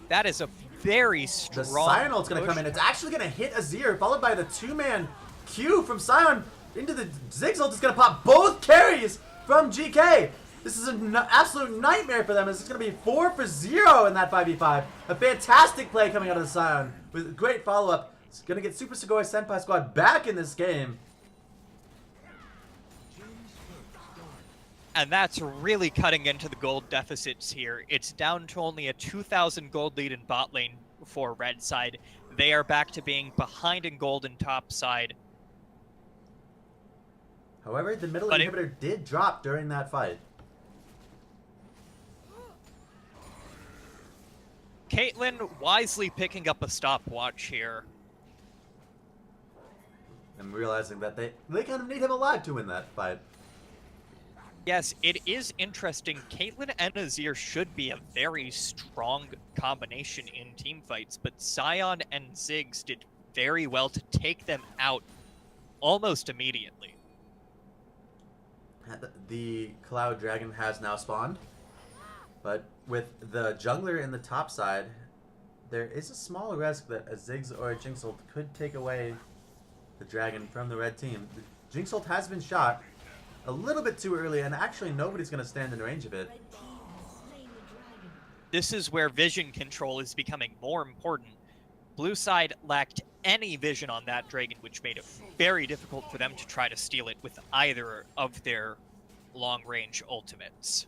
That is a very The strong Scion ult's gonna push. come in. It's actually gonna hit Azir, followed by the two-man Q from Scion into the Ziggs ult. Is gonna pop both carries from GK. This is an absolute nightmare for them. This is gonna be 4 for 0 in that 5v5. A fantastic play coming out of the Scion with great follow-up. It's gonna get Super Sugoi Senpai squad back in this game. And that's really cutting into the gold deficits here. It's down to only a 2,000 gold lead in bot lane for red side. They are back to being behind in gold in top side. However, the middle inhibitor did drop during that fight. Caitlyn wisely picking up a stopwatch here. And realizing that they kind of need him alive to win that fight. Yes, it is interesting. Caitlyn and Azir should be a very strong combination in team fights, but Scion and Ziggs did very well to take them out almost immediately. The Cloud Dragon has now spawned, but with the jungler in the top side, there is a small risk that a Ziggs or a Jinx ult could take away the dragon from the red team. The Jinx ult has been shot a little bit too early, and actually nobody's going to stand in range of it. This is where vision control is becoming more important. Blue side lacked any vision on that dragon, which made it very difficult for them to try to steal it with either of their long-range ultimates.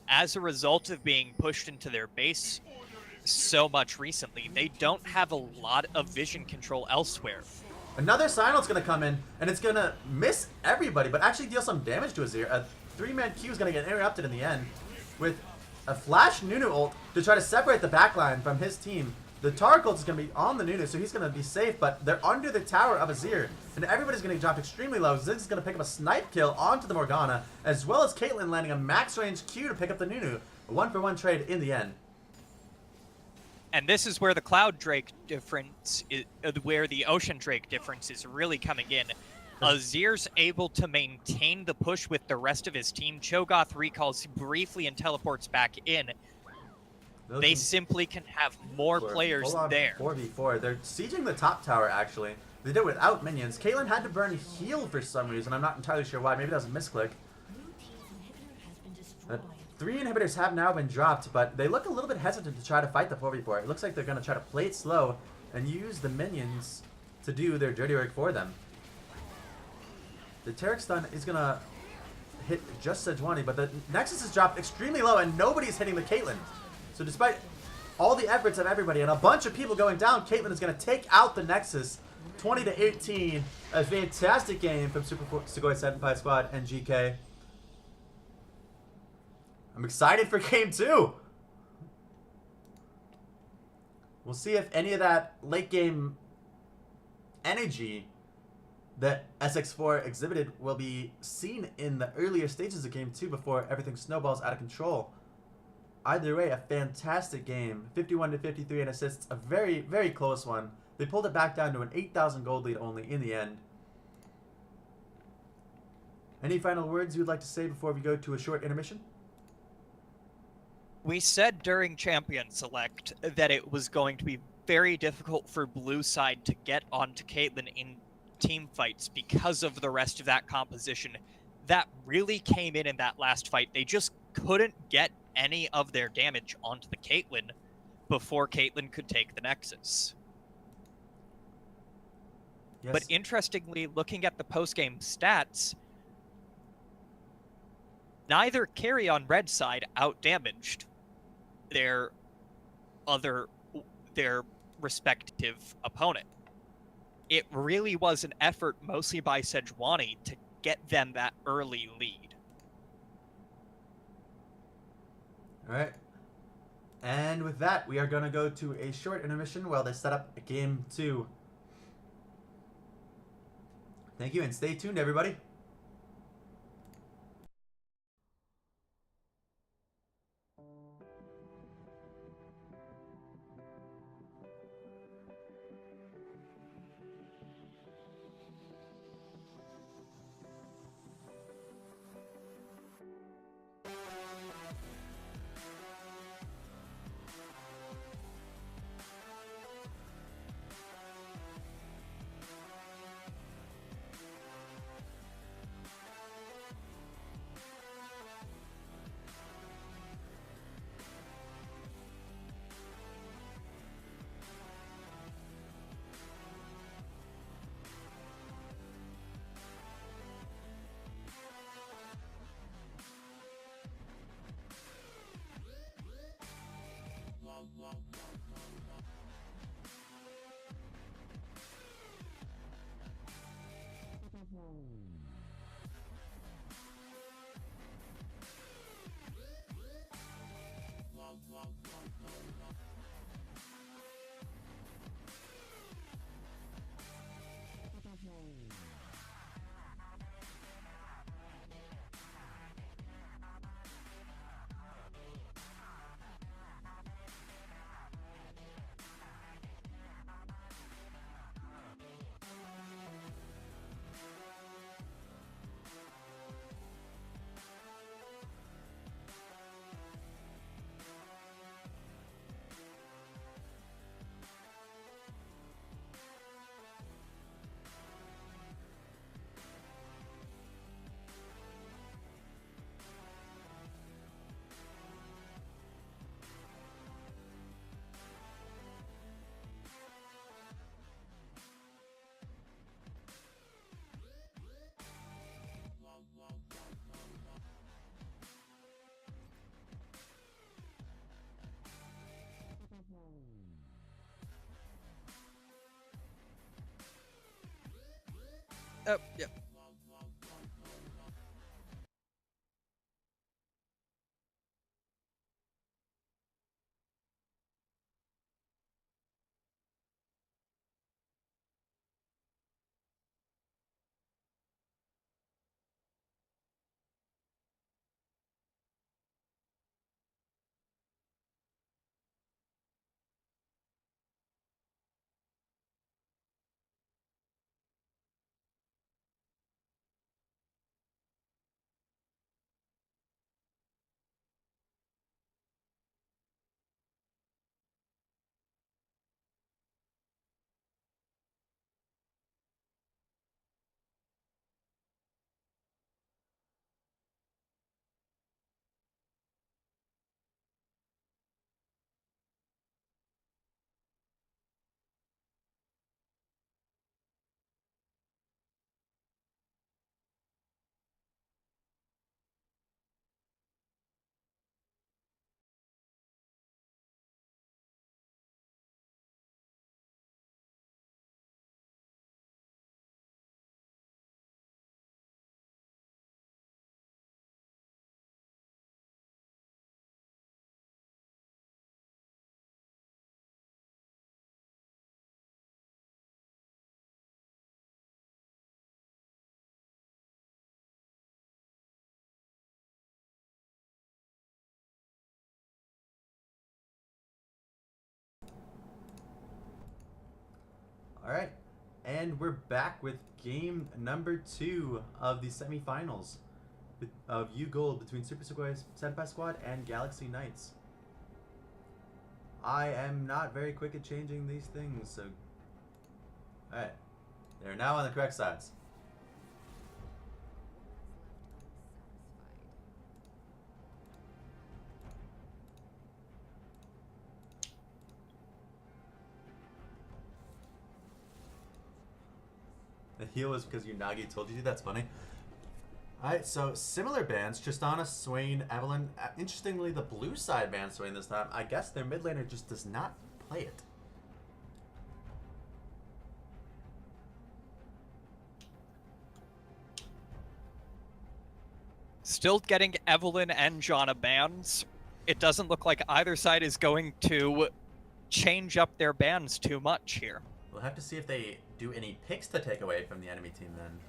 As a result of being pushed into their base so much recently, they don't have a lot of vision control elsewhere. Another Sinol's going to come in, and it's going to miss everybody, but actually deal some damage to Azir. A 3-man Q is going to get interrupted in the end with a flash Nunu ult to try to separate the backline from his team. The Tark ult is going to be on the Nunu, so he's going to be safe, but they're under the tower of Azir, and everybody's going to drop extremely low. Ziggs is going to pick up a snipe kill onto the Morgana, as well as Caitlyn landing a max range Q to pick up the Nunu. A 1-for-1 trade in the end. And this is where the Cloud Drake difference, where the Ocean Drake difference is really coming in. Azir's able to maintain the push with the rest of his team. Cho'Gath recalls briefly and teleports back in. They simply can have more players there. 4v4. They're sieging the top tower, actually. They did it without minions. Caitlyn had to burn heal for some reason. I'm not entirely sure why. Maybe that was a misclick. 3 inhibitors have now been dropped, but they look a little bit hesitant to try to fight the 4v4. It looks like they're going to try to play it slow and use the minions to do their dirty work for them. The Taric stun is going to hit just Sejuani, but the Nexus is dropped extremely low and nobody's hitting the Caitlyn. So despite all the efforts of everybody and a bunch of people going down, Caitlyn is going to take out the Nexus 20-18. A fantastic game from Super Sugoi Senpai Squad and GK. I'm excited for game 2. We'll see if any of that late game energy that SX4 exhibited will be seen in the earlier stages of game 2 before everything snowballs out of control. Either way, a fantastic game. 51-53 in assists. A very, very close one. They pulled it back down to an 8,000 gold lead only in the end. Any final words you would like to say before we go to a short intermission? We said during Champion Select that it was going to be very difficult for Blue side to get onto Caitlyn in team fights because of the rest of that composition. That really came in that last fight. They just couldn't get any of their damage onto the Caitlyn before Caitlyn could take the Nexus. Yes. But interestingly, looking at the post-game stats, neither carry on red side out-damaged their respective opponent. It really was an effort mostly by Sejuani to get them that early lead. All right. And with that, we are going to go to a short intermission while they set up game 2. Thank you, and stay tuned, everybody. Oh, yeah. All right, and we're back with game number 2 of the semifinals of U Gold between Super Sugoi's Senpai Squad and Galaxy Knights. I am not very quick at changing these things, so... Alright, they're now on the correct sides. The heel was because Unagi told you to? That's funny. Alright, so similar bands, Tristana, Swain, Evelyn. Interestingly, the blue side band Swain this time. I guess their mid laner just does not play it. Still getting Evelyn and Jana bans. It doesn't look like either side is going to change up their bans too much here. We'll have to see if they do any picks to take away from the enemy team then.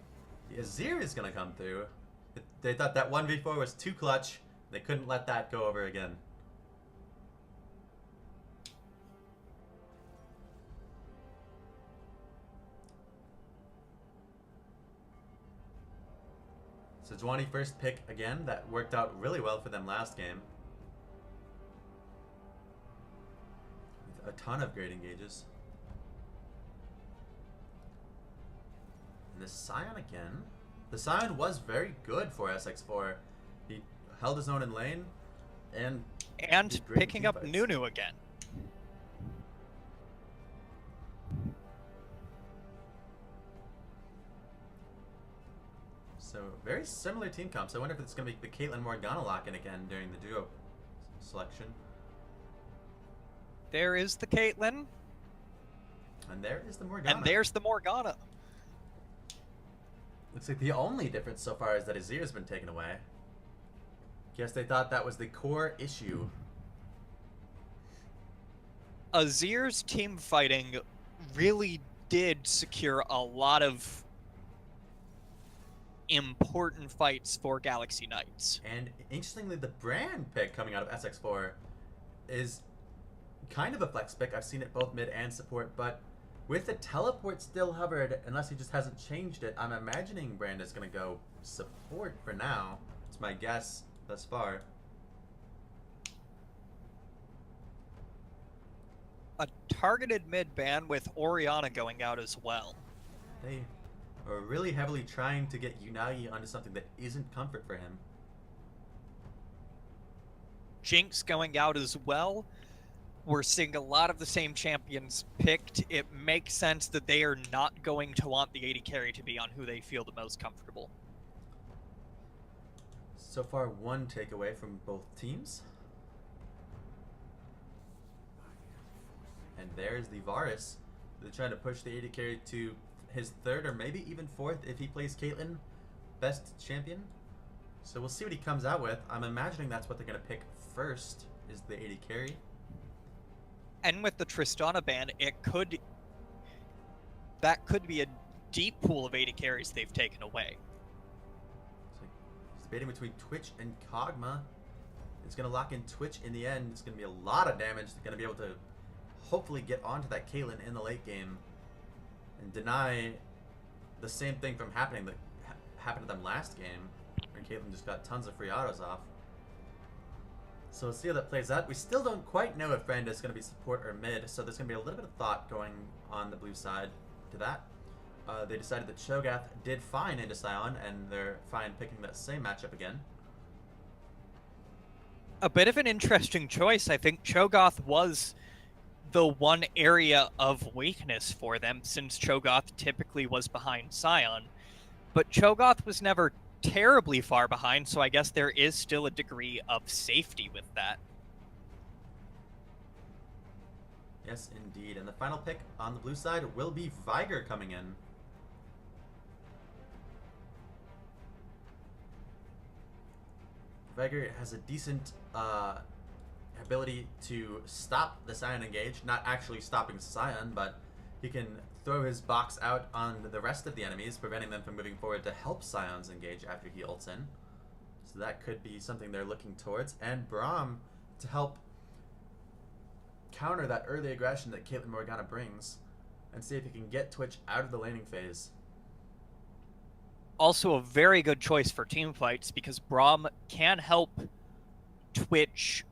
The Azir is going to come through. They thought that 1v4 was too clutch. They couldn't let that go over again. So Sejuani first pick again. That worked out really well for them last game. With a ton of great engages. And the Scion again. The Scion was very good for SX4. He held his own in lane and picking up Nunu again. So very similar team comps. I wonder if it's going to be the Caitlyn Morgana lock-in again during the duo selection. There is the Caitlyn. And there is the Morgana. And there's the Morgana. Looks like the only difference so far is that Azir has been taken away. Guess they thought that was the core issue. Azir's team fighting really did secure a lot of important fights for Galaxy Knights. And interestingly, the brand pick coming out of SX4 is kind of a flex pick. I've seen it both mid and support, but with the teleport still hovered, unless he just hasn't changed it, I'm imagining Brand is going to go support for now. It's my guess thus far. A targeted mid ban with Orianna going out as well. They are really heavily trying to get Unagi onto something that isn't comfort for him. Jinx going out as well. We're seeing a lot of the same champions picked. It makes sense that they are not going to want the AD carry to be on who they feel the most comfortable. So far, one takeaway from both teams. And there's the Varus. They're trying to push the AD carry to his third or maybe even fourth if he plays Caitlyn best champion. So we'll see what he comes out with. I'm imagining that's what they're going to pick first is the AD carry. And with the Tristana ban, that could be a deep pool of AD carries they've taken away. So he's debating between Twitch and Kog'Maw. It's going to lock in Twitch in the end. It's going to be a lot of damage. They're going to be able to hopefully get onto that Caitlyn in the late game and deny the same thing from happening that happened to them last game, where Caitlyn just got tons of free autos off. So we'll see how that plays out. We still don't quite know if Brand is going to be support or mid, so there's going to be a little bit of thought going on the blue side to that. They decided that Cho'Gath did fine into Sion, and they're fine picking that same matchup again. A bit of an interesting choice. I think Cho'Gath was the one area of weakness for them, since Cho'Gath typically was behind Sion. But Cho'Gath was never terribly far behind, so I guess there is still a degree of safety with that. Yes, indeed. And the final pick on the blue side will be Viger coming in. Viger has a decent ability to stop the Sion engage. Not actually stopping Sion, but he can throw his box out on the rest of the enemies, preventing them from moving forward to help Sion's engage after he ults in. So that could be something they're looking towards. And Braum to help counter that early aggression that Caitlyn Morgana brings and see if he can get Twitch out of the laning phase. Also a very good choice for team fights, because Braum can help Twitch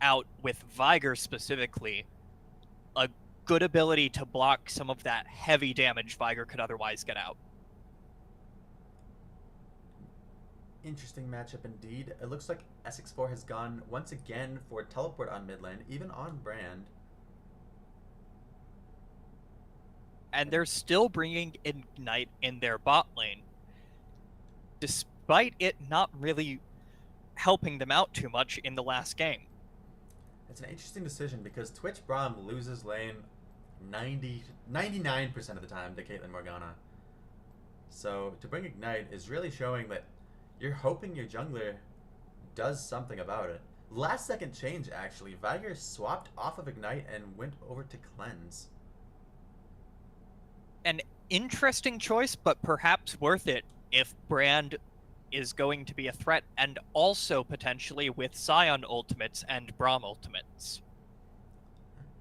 out with Viger specifically. A good ability to block some of that heavy damage Viger could otherwise get out. Interesting matchup indeed. It looks like SX4 has gone once again for teleport on mid lane, even on Brand. And they're still bringing Ignite in their bot lane, despite it not really helping them out too much in the last game. It's an interesting decision because Twitch Braum loses lane 99% of the time to Caitlyn Morgana. So to bring Ignite is really showing that you're hoping your jungler does something about it. Last second change, actually. Viger swapped off of Ignite and went over to Cleanse. An interesting choice, but perhaps worth it if Brand is going to be a threat, and also potentially with Sion ultimates and Braum ultimates.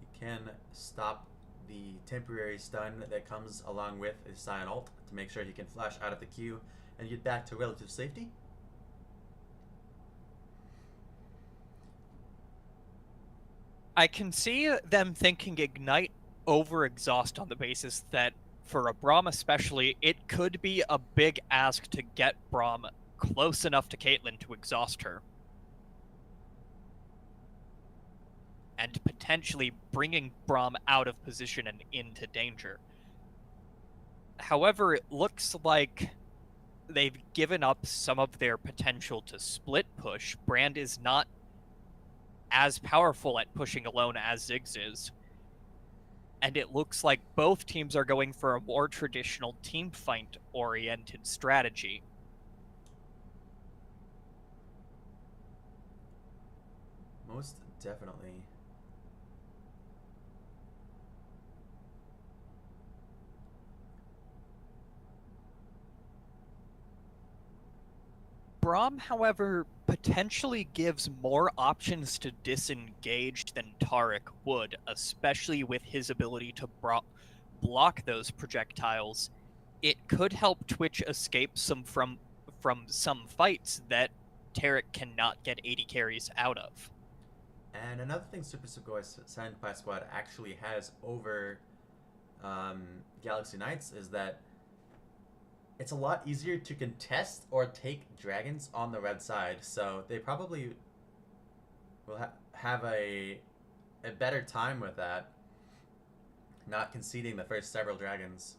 You can stop the temporary stun that comes along with his Sion ult to make sure he can flash out of the queue and get back to relative safety. I can see them thinking Ignite over Exhaust on the basis that for a Braum especially, it could be a big ask to get Braum close enough to Caitlyn to exhaust her. And potentially bringing Braum out of position and into danger. However, it looks like they've given up some of their potential to split push. Brand is not as powerful at pushing alone as Ziggs is. And it looks like both teams are going for a more traditional team fight-oriented strategy. Most definitely. Braum, however, potentially gives more options to disengage than Taric would, especially with his ability to block those projectiles. It could help Twitch escape from some fights that Taric cannot get 80 carries out of. And another thing Super Sugoi's Senpai squad actually has over Galaxy Knights is that it's a lot easier to contest or take dragons on the red side, so they probably will have a better time with that, not conceding the first several dragons.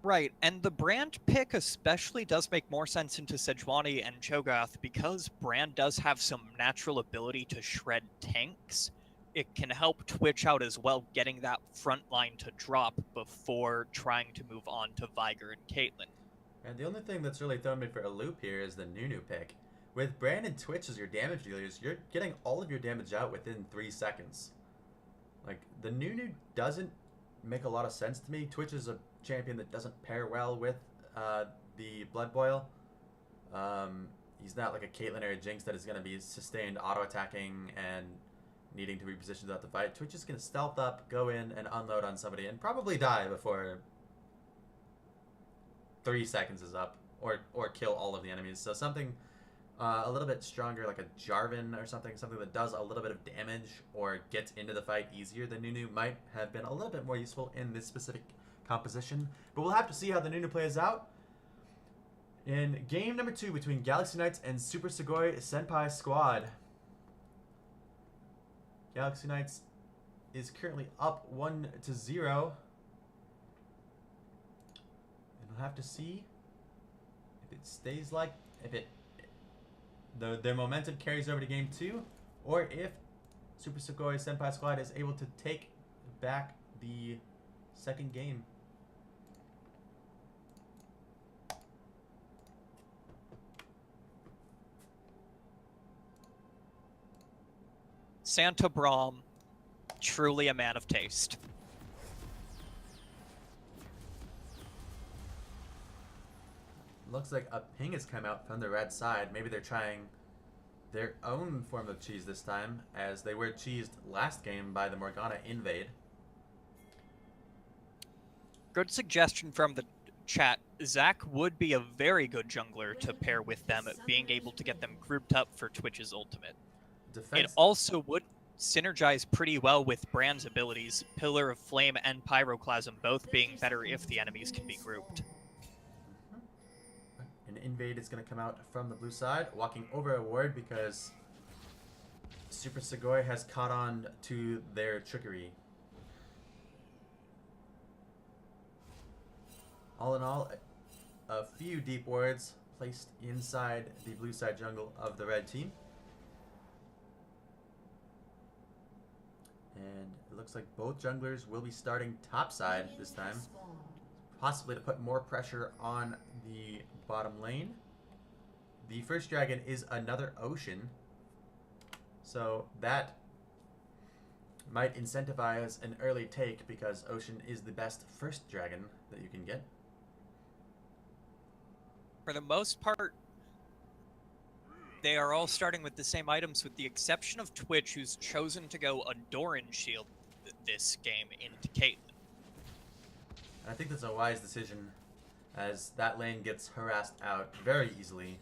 Right, and the Brand pick especially does make more sense into Sejuani and Cho'Gath because Brand does have some natural ability to shred tanks, it can help Twitch out as well, getting that front line to drop before trying to move on to Viger and Caitlyn. And the only thing that's really thrown me for a loop here is the Nunu pick. With Brand and Twitch as your damage dealers, you're getting all of your damage out within 3 seconds. Like, the Nunu doesn't make a lot of sense to me. Twitch is a champion that doesn't pair well with the Blood Boil. He's not like a Caitlyn or a Jinx that is going to be sustained auto-attacking and needing to reposition throughout the fight. Twitch is going to stealth up, go in, and unload on somebody, and probably die before 3 seconds is up, or kill all of the enemies. So something a little bit stronger, like a Jarvan or something that does a little bit of damage or gets into the fight easier than Nunu might have been a little bit more useful in this specific composition. But we'll have to see how the Nunu plays out. In game number 2 between Galaxy Knights and Super Sugoi Senpai squad. Galaxy Knights is currently up 1-0. And we'll have to see if it stays like, their momentum carries over to game 2, or if Super Sugoi Senpai squad is able to take back the second game. Santa Braum, truly a man of taste. Looks like a ping has come out from the red side. Maybe they're trying their own form of cheese this time, as they were cheesed last game by the Morgana invade. Good suggestion from the chat. Zac would be a very good jungler to pair with them, being able to get them grouped up for Twitch's ultimate. It also would synergize pretty well with Brand's abilities, Pillar of Flame and Pyroclasm both being better if the enemies can be grouped. An invade is going to come out from the blue side, walking over a ward because Super Sugoi has caught on to their trickery. All in all, a few deep wards placed inside the blue side jungle of the red team. And it looks like both junglers will be starting topside this time, possibly to put more pressure on the bottom lane. The first dragon is another ocean, so that might incentivize an early take because ocean is the best first dragon that you can get. For the most part, they are all starting with the same items, with the exception of Twitch, who's chosen to go a Doran shield this game into Caitlyn. I think that's a wise decision, as that lane gets harassed out very easily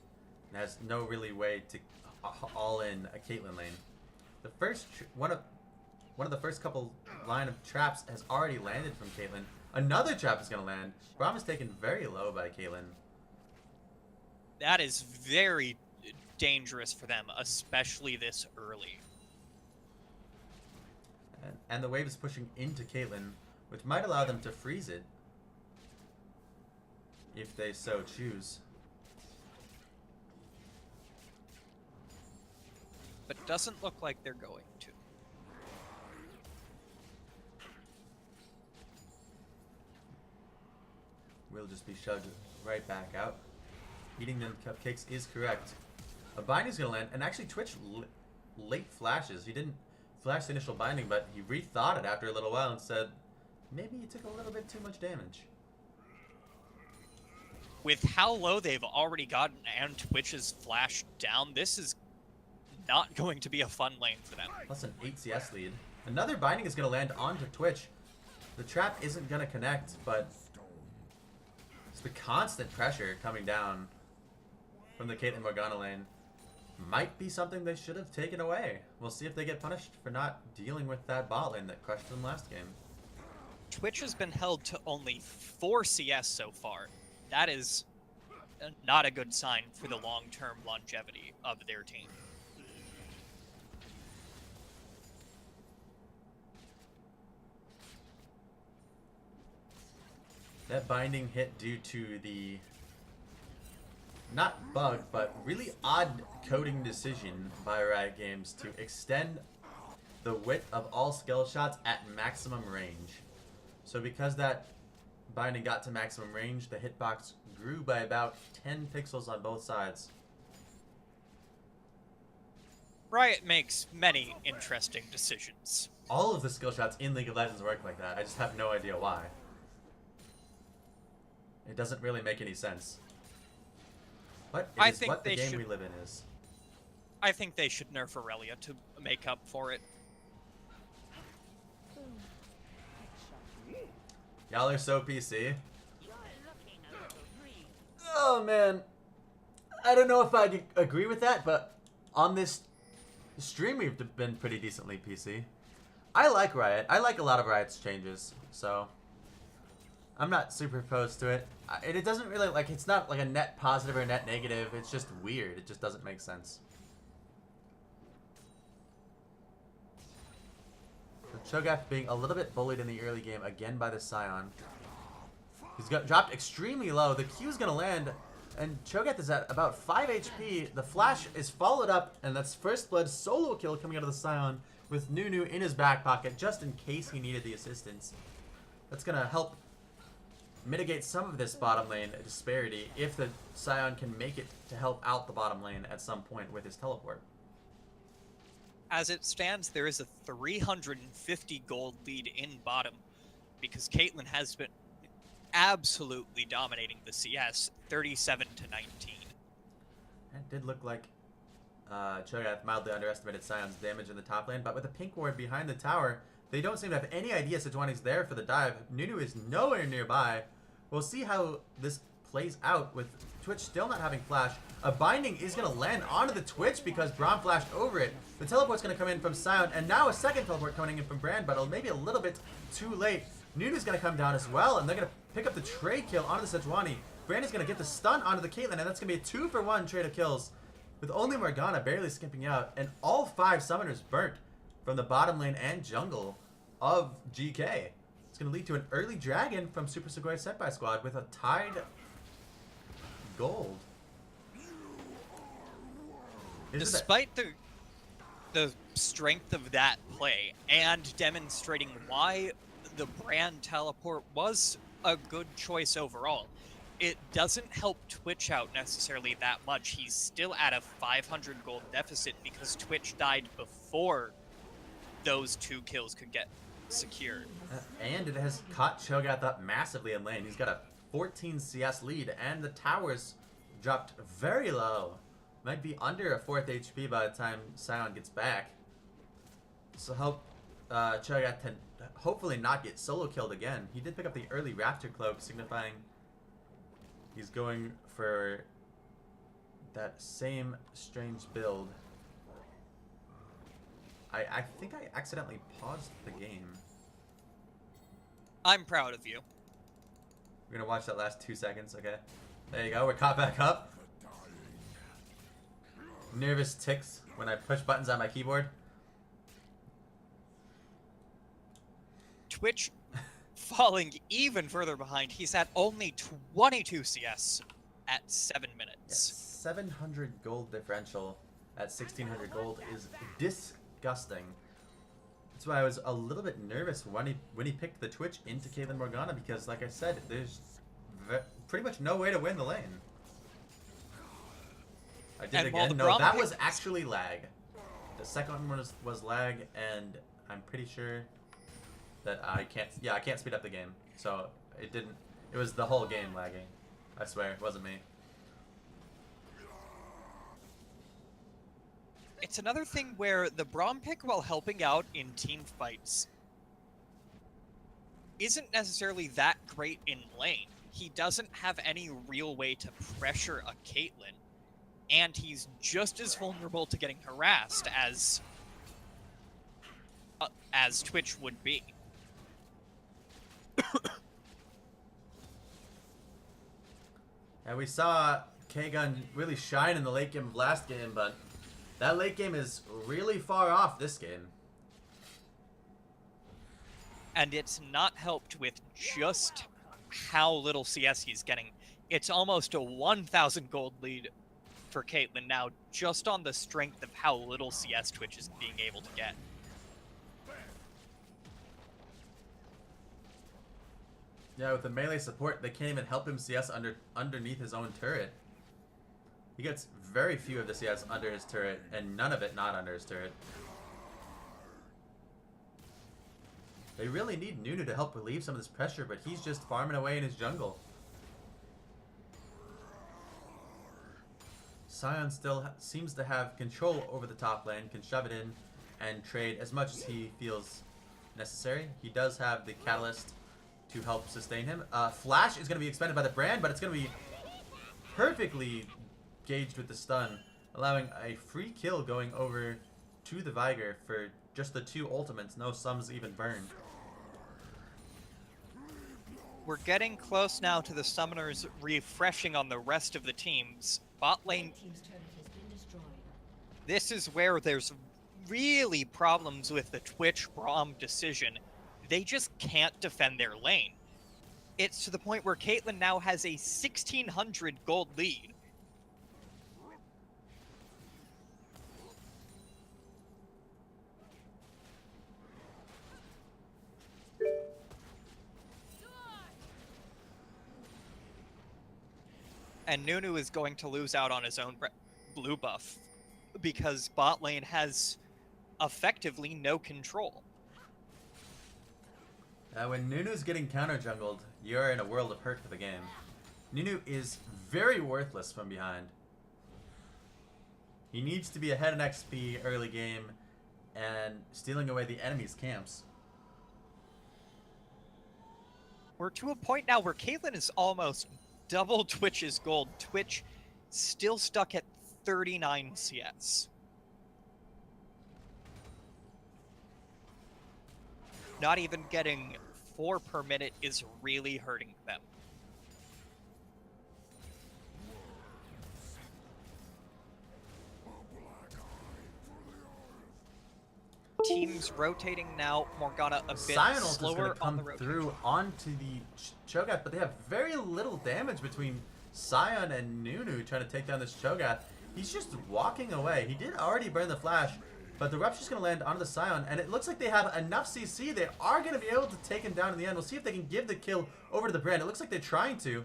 and has no really way to all in a Caitlyn lane. The first one of the first couple line of traps has already landed from Caitlyn. Another trap is going to land. Braum is taken very low by Caitlyn. That is very dangerous for them, especially this early. And the wave is pushing into Caitlyn, which might allow them to freeze it if they so choose. But doesn't look like they're going to. We'll just be shoved right back out. Eating them cupcakes is correct. A binding's gonna land, and actually Twitch late flashes. He didn't flash the initial binding, but he rethought it after a little while and said, maybe he took a little bit too much damage. With how low they've already gotten and Twitch is flashed down, this is not going to be a fun lane for them. Plus an 8 CS lead. Another binding is gonna land onto Twitch. The trap isn't gonna connect, but it's the constant pressure coming down from the Caitlyn Morgana lane. Might be something they should have taken away. We'll see if they get punished for not dealing with that bot lane that crushed them last game. Twitch has been held to only 4 CS so far. That is not a good sign for the long-term longevity of their team. That binding hit due to the not bug, but really odd coding decision by Riot Games to extend the width of all skill shots at maximum range. So because that binding got to maximum range, the hitbox grew by about 10 pixels on both sides. Riot makes many interesting decisions. All of the skill shots in League of Legends work like that. I just have no idea why. It doesn't really make any sense. But it is what the game we live in is. I think they should nerf Aurelia to make up for it. Y'all are so PC. Oh man. I don't know if I'd agree with that, but on this stream we've been pretty decently PC. I like Riot. I like a lot of Riot's changes, so I'm not super opposed to it. It doesn't really, like, it's not like a net positive or a net negative. It's just weird. It just doesn't make sense. So Cho'Gath being a little bit bullied in the early game again by the Scion. He's got dropped extremely low. The Q is going to land, and Cho'Gath is at about 5 HP. The flash is followed up, and that's First Blood solo kill coming out of the Scion with Nunu in his back pocket just in case he needed the assistance. That's going to help mitigate some of this bottom lane disparity if the Scion can make it to help out the bottom lane at some point with his teleport. As it stands, there is a 350 gold lead in bottom because Caitlyn has been absolutely dominating the CS, 37 to 19. It did look like Cho'Gath mildly underestimated Sion's damage in the top lane, but with a pink ward behind the tower, they don't seem to have any idea Sejuani's there for the dive. Nunu is nowhere nearby. We'll see how this plays out with Twitch still not having flash. A binding is going to land onto the Twitch because Braum flashed over it. The teleport's going to come in from Sion, and now a second teleport coming in from Brand, but maybe a little bit too late. Nunu's going to come down as well, and they're going to pick up the trade kill onto the Sejuani. Brand is going to get the stun onto the Caitlyn, and that's going to be a 2-for-1 trade of kills, with only Morgana barely skipping out, and all 5 summoners burnt from the bottom lane and jungle of GK. It's going to lead to an early dragon from Super Sugoi Senpai squad with a tied gold. Despite the strength of that play and demonstrating why the Brand teleport was a good choice overall, it doesn't help Twitch out necessarily that much. He's still at a 500 gold deficit because Twitch died before those 2 kills could get secured. And it has caught Cho'Gath up massively in lane. He's got a 14 CS lead, and the towers dropped very low. Might be under a 4th HP by the time Sion gets back. So hope Cho'Gath can hopefully not get solo killed again. He did pick up the early Raptor Cloak, signifying he's going for that same strange build. I think I accidentally paused the game. I'm proud of you. We're gonna watch that last 2 seconds, okay? There you go, we're caught back up. Nervous ticks when I push buttons on my keyboard. Twitch falling even further behind. He's at only 22 CS at 7 minutes. Yes, 700 gold differential at 1600 gold is disgusting. That's why I was a little bit nervous when he picked the Twitch into Caitlyn Morgana, because like I said, there's pretty much no way to win the lane. I did again. No, that was actually lag. The second one was lag, and I'm pretty sure that I can't speed up the game. So it didn't. It was the whole game lagging. I swear, it wasn't me. It's another thing where the Braum pick, while helping out in team fights, isn't necessarily that great in lane. He doesn't have any real way to pressure a Caitlyn, and he's just as vulnerable to getting harassed as Twitch would be. And we saw K-Gun really shine in the late game of last game, but that late game is really far off this game. And it's not helped with just how little CS he's getting. It's almost a 1,000 gold lead for Caitlyn now, just on the strength of how little CS Twitch is being able to get. Yeah, with the melee support, they can't even help him CS underneath his own turret. He gets very few of the CS under his turret, and none of it not under his turret. They really need Nunu to help relieve some of this pressure, but he's just farming away in his jungle. Sion still seems to have control over the top lane, can shove it in and trade as much as he feels necessary. He does have the catalyst to help sustain him. Flash is going to be expended by the brand, but it's going to be perfectly gauged with the stun, allowing a free kill going over to the Viger for just the 2 ultimates, no sums even burned. We're getting close now to the summoners refreshing on the rest of the teams. Bot lane, this is where there's really problems with the Twitch Braum decision. They just can't defend their lane. It's to the point where Caitlyn now has a 1,600 gold lead. And Nunu is going to lose out on his own blue buff because bot lane has effectively no control. When Nunu's getting counter jungled, you're in a world of hurt for the game. Nunu is very worthless from behind. He needs to be ahead in XP early game and stealing away the enemy's camps. We're to a point now where Caitlyn is almost double Twitch's gold. Twitch still stuck at 39 CS. Not even getting 4 per minute is really hurting them. Teams rotating now. Morgana a bit slower on the rotation. Through onto the Cho'Gath, but they have very little damage between Sion and Nunu trying to take down this Cho'Gath. He's just walking away. He did already burn the flash, but the Rupture's going to land onto the Sion, and it looks like they have enough CC. They are going to be able to take him down in the end. We'll see if they can give the kill over to the Brand. It looks like they're trying to.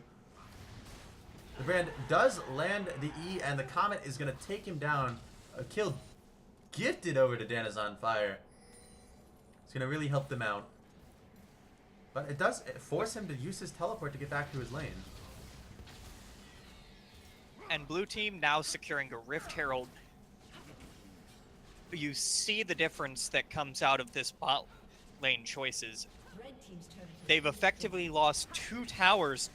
The Brand does land the E, and the Comet is going to take him down. A kill gifted over to Danazon Fire. It's going to really help them out. But it does force him to use his teleport to get back to his lane. And blue team now securing a Rift Herald. You see the difference that comes out of this bot lane choices. They've effectively lost 2 towers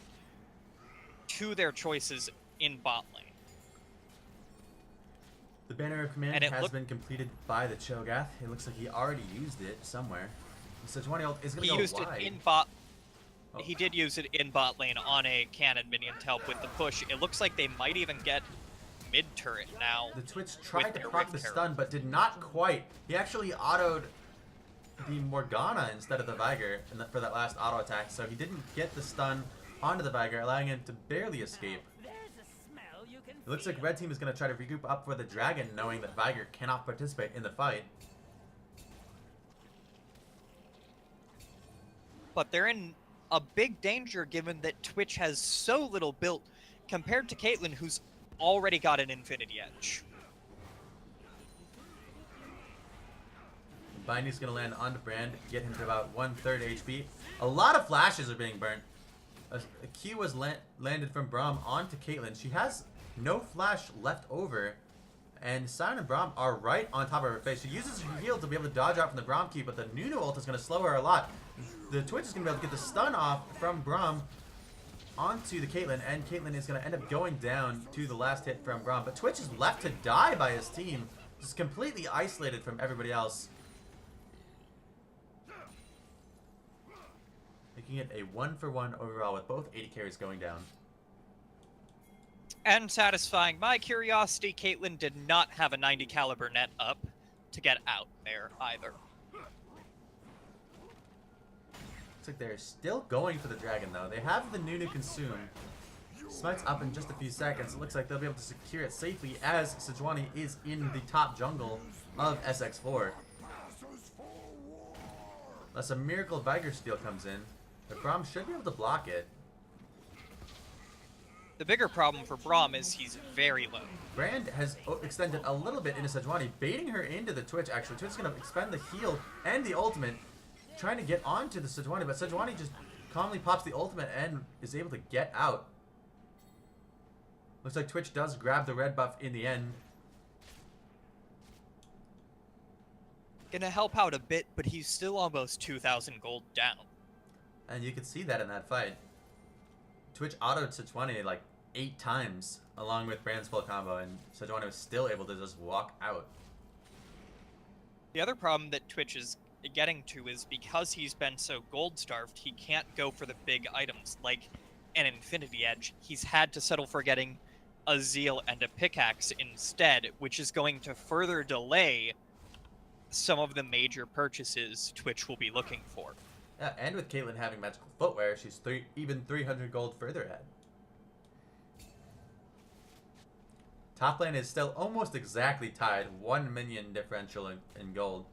to their choices in bot lane. The Banner of Command has been completed by the Cho'Gath. It looks like he already used it somewhere. Sejuani ult is going to go wide. He used it in bot. Oh. He did use it in bot lane on a cannon minion to help with the push. It looks like they might even get mid turret now. The Twitch tried to proc the stun, but did not quite. He actually autoed the Morgana instead of the Viger for that last auto attack, so he didn't get the stun onto the Viger, allowing him to barely escape. It looks like red team is going to try to regroup up for the dragon, knowing that Viger cannot participate in the fight. But they're in a big danger given that Twitch has so little built compared to Caitlyn, who's already got an Infinity Edge. Binding's going to land onto Brand, get him to about 1/3 HP. A lot of flashes are being burnt. A Q was landed from Braum onto Caitlyn. She has no flash left over, and Sion and Braum are right on top of her face. She uses her heal to be able to dodge out from the Braum Q, but the Nunu ult is going to slow her a lot. The Twitch is going to be able to get the stun off from Braum onto the Caitlyn, and Caitlyn is going to end up going down to the last hit from Braum. But Twitch is left to die by his team, just completely isolated from everybody else. Making it a 1-for-1 overall with both 80 carries going down. And satisfying my curiosity, Caitlyn did not have a 90 caliber net up to get out there either. Looks like they're still going for the dragon though. They have the Nunu consume. Smite's up in just a few seconds. It looks like they'll be able to secure it safely as Sejuani is in the top jungle of SX4. Unless a Miracle Viger steal comes in. But Braum should be able to block it. The bigger problem for Braum is he's very low. Brand has extended a little bit into Sejuani, baiting her into the Twitch, actually. Twitch is going to expend the heal and the ultimate, trying to get onto the Sejuani, but Sejuani just calmly pops the ultimate and is able to get out. Looks like Twitch does grab the red buff in the end. Gonna help out a bit, but he's still almost 2,000 gold down. And you could see that in that fight. Twitch autoed Sejuani like 8 times along with Brand's full combo, and Sejuani was still able to just walk out. The other problem that Twitch is getting to is because he's been so gold starved, he can't go for the big items like an Infinity Edge. He's had to settle for getting a Zeal and a pickaxe instead, which is going to further delay some of the major purchases Twitch will be looking for. Yeah, and with Caitlyn having magical footwear, she's even 300 gold further ahead. Top lane is still almost exactly tied, 1 minion differential in gold.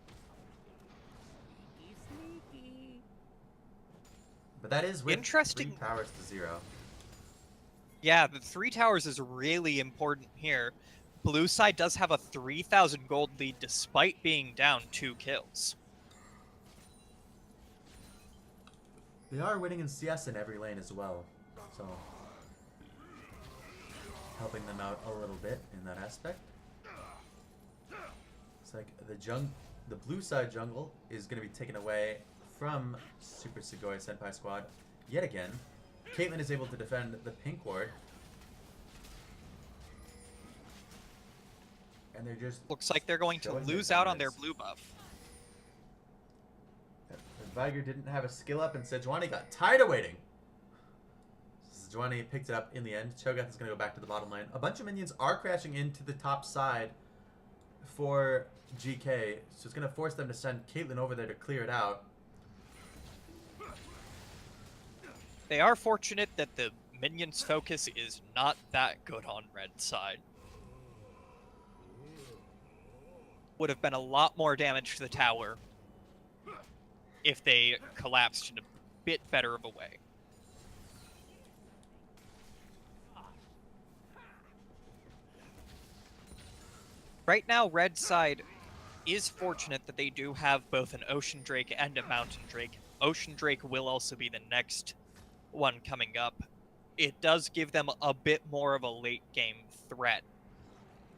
But that is with Interesting. 3 powers to 0. Yeah, the 3 towers is really important here. Blue side does have a 3,000 gold lead despite being down 2 kills. They are winning in CS in every lane as well, so helping them out a little bit in that aspect. It's like the blue side jungle is going to be taken away from Super Sugoi Senpai squad yet again. Caitlyn is able to defend the pink ward. And they're just... Looks like they're going to lose out on their blue buff. Viger didn't have a skill up, and Sejuani got tired of waiting. Sejuani picked it up in the end. Cho'Gath is going to go back to the bottom lane. A bunch of minions are crashing into the top side for GK, so it's going to force them to send Caitlyn over there to clear it out. They are fortunate that the minions' focus is not that good on red side. Would have been a lot more damage to the tower if they collapsed in a bit better of a way. Right now, red side is fortunate that they do have both an Ocean Drake and a Mountain Drake. Ocean Drake will also be the next one coming up. It does give them a bit more of a late game threat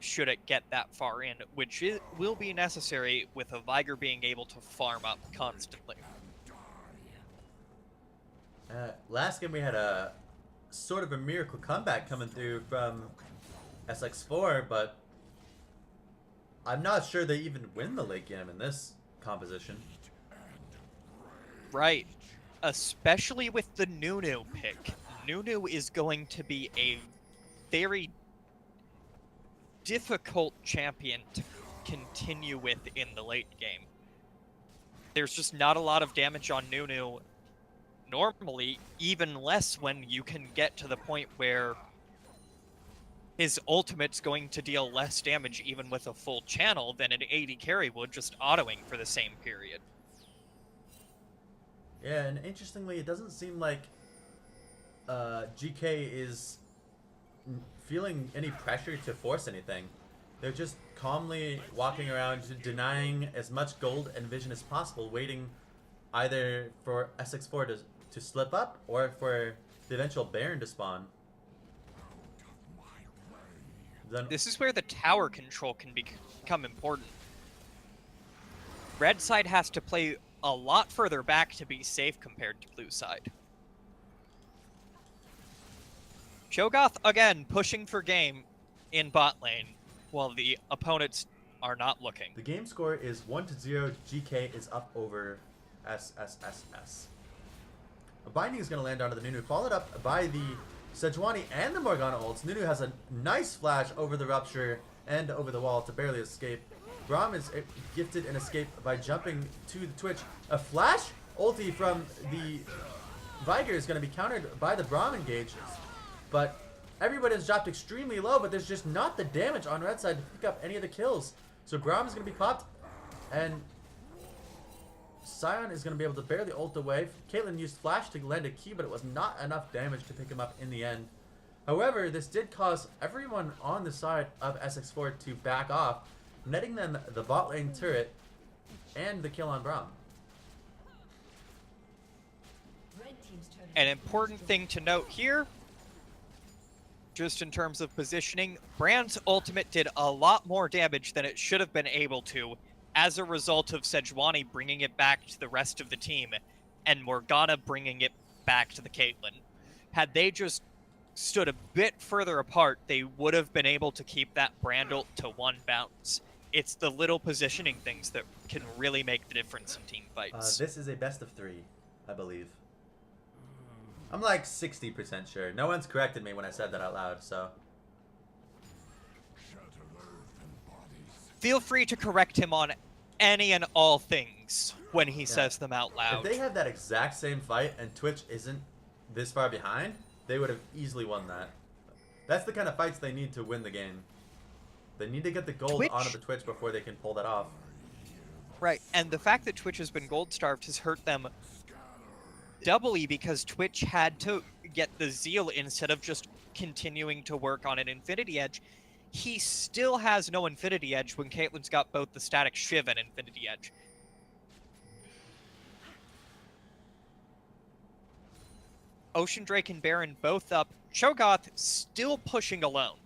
should it get that far in, which will be necessary with a Viger being able to farm up constantly. Last game we had a sort of a miracle comeback coming through from SX4, but I'm not sure they even win the late game in this composition. Right. Especially with the Nunu pick. Nunu is going to be a very difficult champion to continue with in the late game. There's just not a lot of damage on Nunu normally, even less when you can get to the point where his ultimate's going to deal less damage even with a full channel than an 80 carry would just autoing for the same period. Yeah, and interestingly, it doesn't seem like GK is feeling any pressure to force anything. They're just calmly walking around, denying as much gold and vision as possible, waiting either for SX4 to slip up or for the eventual Baron to spawn. Then This is where the tower control can become important. Red side has to play a lot further back to be safe compared to blue side. Cho'Gath, again, pushing for game in bot lane, while the opponents are not looking. the game score is 1-0. GK is up over SSSS. A binding is going to land onto the Nunu, followed up by the Sejuani and the Morgana ults. Nunu has a nice flash over the Rupture and over the wall to barely escape. Braum is gifted an escape by jumping to the Twitch. A flash ulti from the Viger is going to be countered by the Braum engage. But everybody has dropped extremely low, but there's just not the damage on red side to pick up any of the kills. So Braum is going to be popped, and Sion is going to be able to bear the ult away. Caitlyn used Flash to land a key, but it was not enough damage to pick him up in the end. However, this did cause everyone on the side of SX4 to back off, netting them the bot lane turret and the kill on Braum. An important thing to note here, just in terms of positioning, Brand's ultimate did a lot more damage than it should have been able to as a result of Sejuani bringing it back to the rest of the team and Morgana bringing it back to the Caitlyn. Had they just stood a bit further apart, they would have been able to keep that Brand ult to one bounce. It's the little positioning things that can really make the difference in team fights. This is a best of 3, I believe. I'm like 60% sure. No one's corrected me when I said that out loud, so. Feel free to correct him on any and all things when he says them out loud. If they had that exact same fight and Twitch isn't this far behind, they would have easily won that. That's the kind of fights they need to win the game. They need to get the gold onto the Twitch before they can pull that off. Right, and the fact that Twitch has been gold starved has hurt them doubly because Twitch had to get the Zeal instead of just continuing to work on an Infinity Edge. He still has no Infinity Edge when Caitlyn's got both the Static Shiv and Infinity Edge. Ocean Drake and Baron both up. Cho'Gath still pushing alone.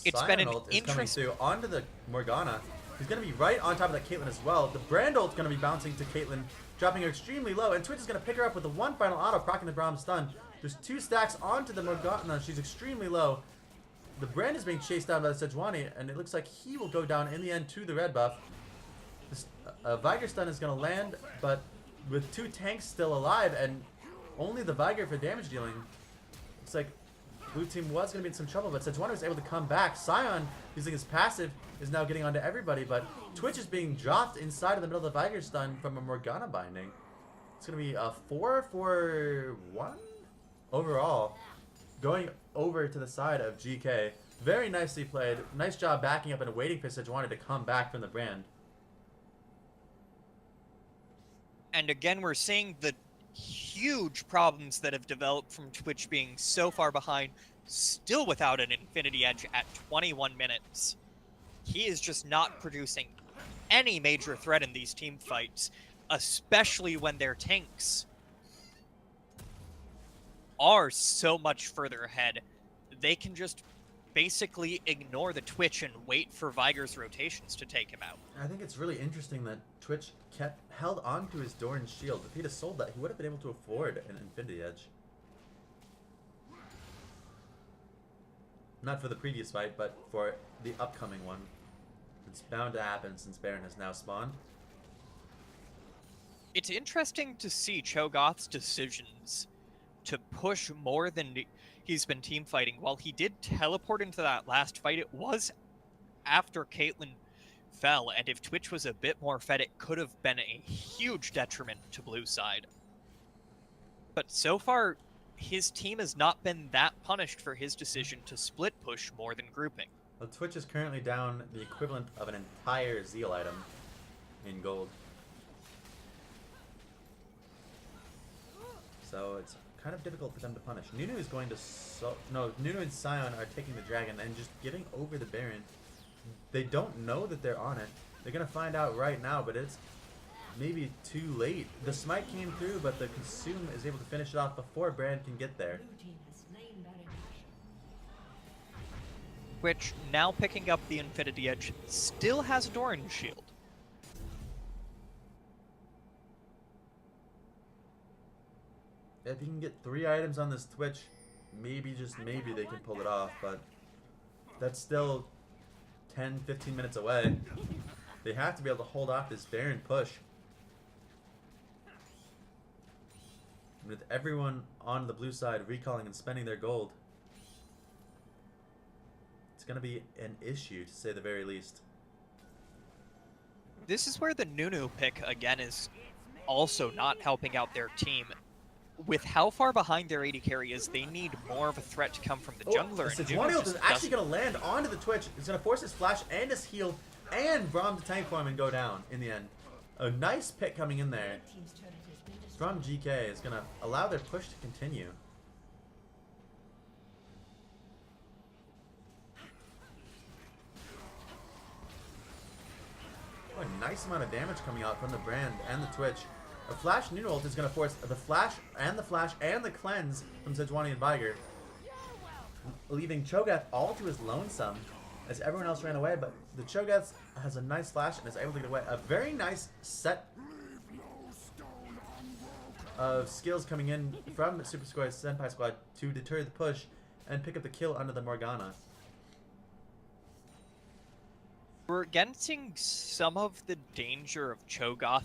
It's been an interesting onto the Morgana. He's going to be right on top of that Caitlyn as well. The Brand ult's going to be bouncing to Caitlyn, dropping her extremely low, and Twitch is going to pick her up with the one final auto, proccing the Braum stun. There's 2 stacks onto the Morgana. She's extremely low. The Brand is being chased down by the Sejuani, and it looks like he will go down in the end to the red buff. This Viger stun is going to land, but with 2 tanks still alive and only the Viger for damage dealing, looks like blue team was going to be in some trouble, but Sejuani was able to come back. Sion, using his passive, is now getting onto everybody, but Twitch is being dropped inside of the middle of the Viger stun from a Morgana binding. It's going to be a 4-for-1 overall, going over to the side of GK. Very nicely played. Nice job backing up and waiting for Sejuani to come back from the Brand. And again, we're seeing the huge problems that have developed from Twitch being so far behind, still without an Infinity Edge at 21 minutes. He is just not producing any major threat in these team fights, especially when their tanks are so much further ahead. They can just basically ignore the Twitch and wait for Viger's rotations to take him out. I think it's really interesting that Twitch held on to his Doran's shield. If he'd have sold that, he would have been able to afford an Infinity Edge. Not for the previous fight, but for the upcoming one. It's bound to happen since Baron has now spawned. It's interesting to see Cho'Gath's decisions to push more than he's been team fighting. While he did teleport into that last fight, it was after Caitlyn fell, and if Twitch was a bit more fed, it could have been a huge detriment to blue side. But so far, his team has not been that punished for his decision to split push more than grouping. Well, Twitch is currently down the equivalent of an entire Zeal item in gold. So it's kind of difficult for them to punish. Nunu is going to... Nunu and Sion are taking the dragon and just giving over the Baron. They don't know that they're on it. They're going to find out right now, but it's maybe too late. The smite came through, but the consume is able to finish it off before Brand can get there. Which, now picking up the Infinity Edge, still has Doran's shield. If you can get 3 items on this Twitch, maybe, just maybe, they can pull it off, but that's still 10-15 minutes away. They have to be able to hold off this Baron push. And with everyone on the blue side recalling and spending their gold, it's going to be an issue, to say the very least. This is where the Nunu pick, again, is also not helping out their team. With how far behind their AD carry is, they need more of a threat to come from the jungler. Sejuani is actually going to land onto the Twitch. It's going to force his flash and his heal and Braum to tank for him and go down in the end. A nice pick coming in there from GK is going to allow their push to continue. Oh, a nice amount of damage coming out from the Brand and the Twitch. A Flash Noon ult is going to force the Flash and the Cleanse from Sejuani and Viger, leaving Cho'Gath all to his lonesome as everyone else ran away, but the Cho'Gath has a nice flash and is able to get away. A very nice set of skills coming in from Super Sugoi Senpai squad to deter the push and pick up the kill under the Morgana. We're getting some of the danger of Cho'Gath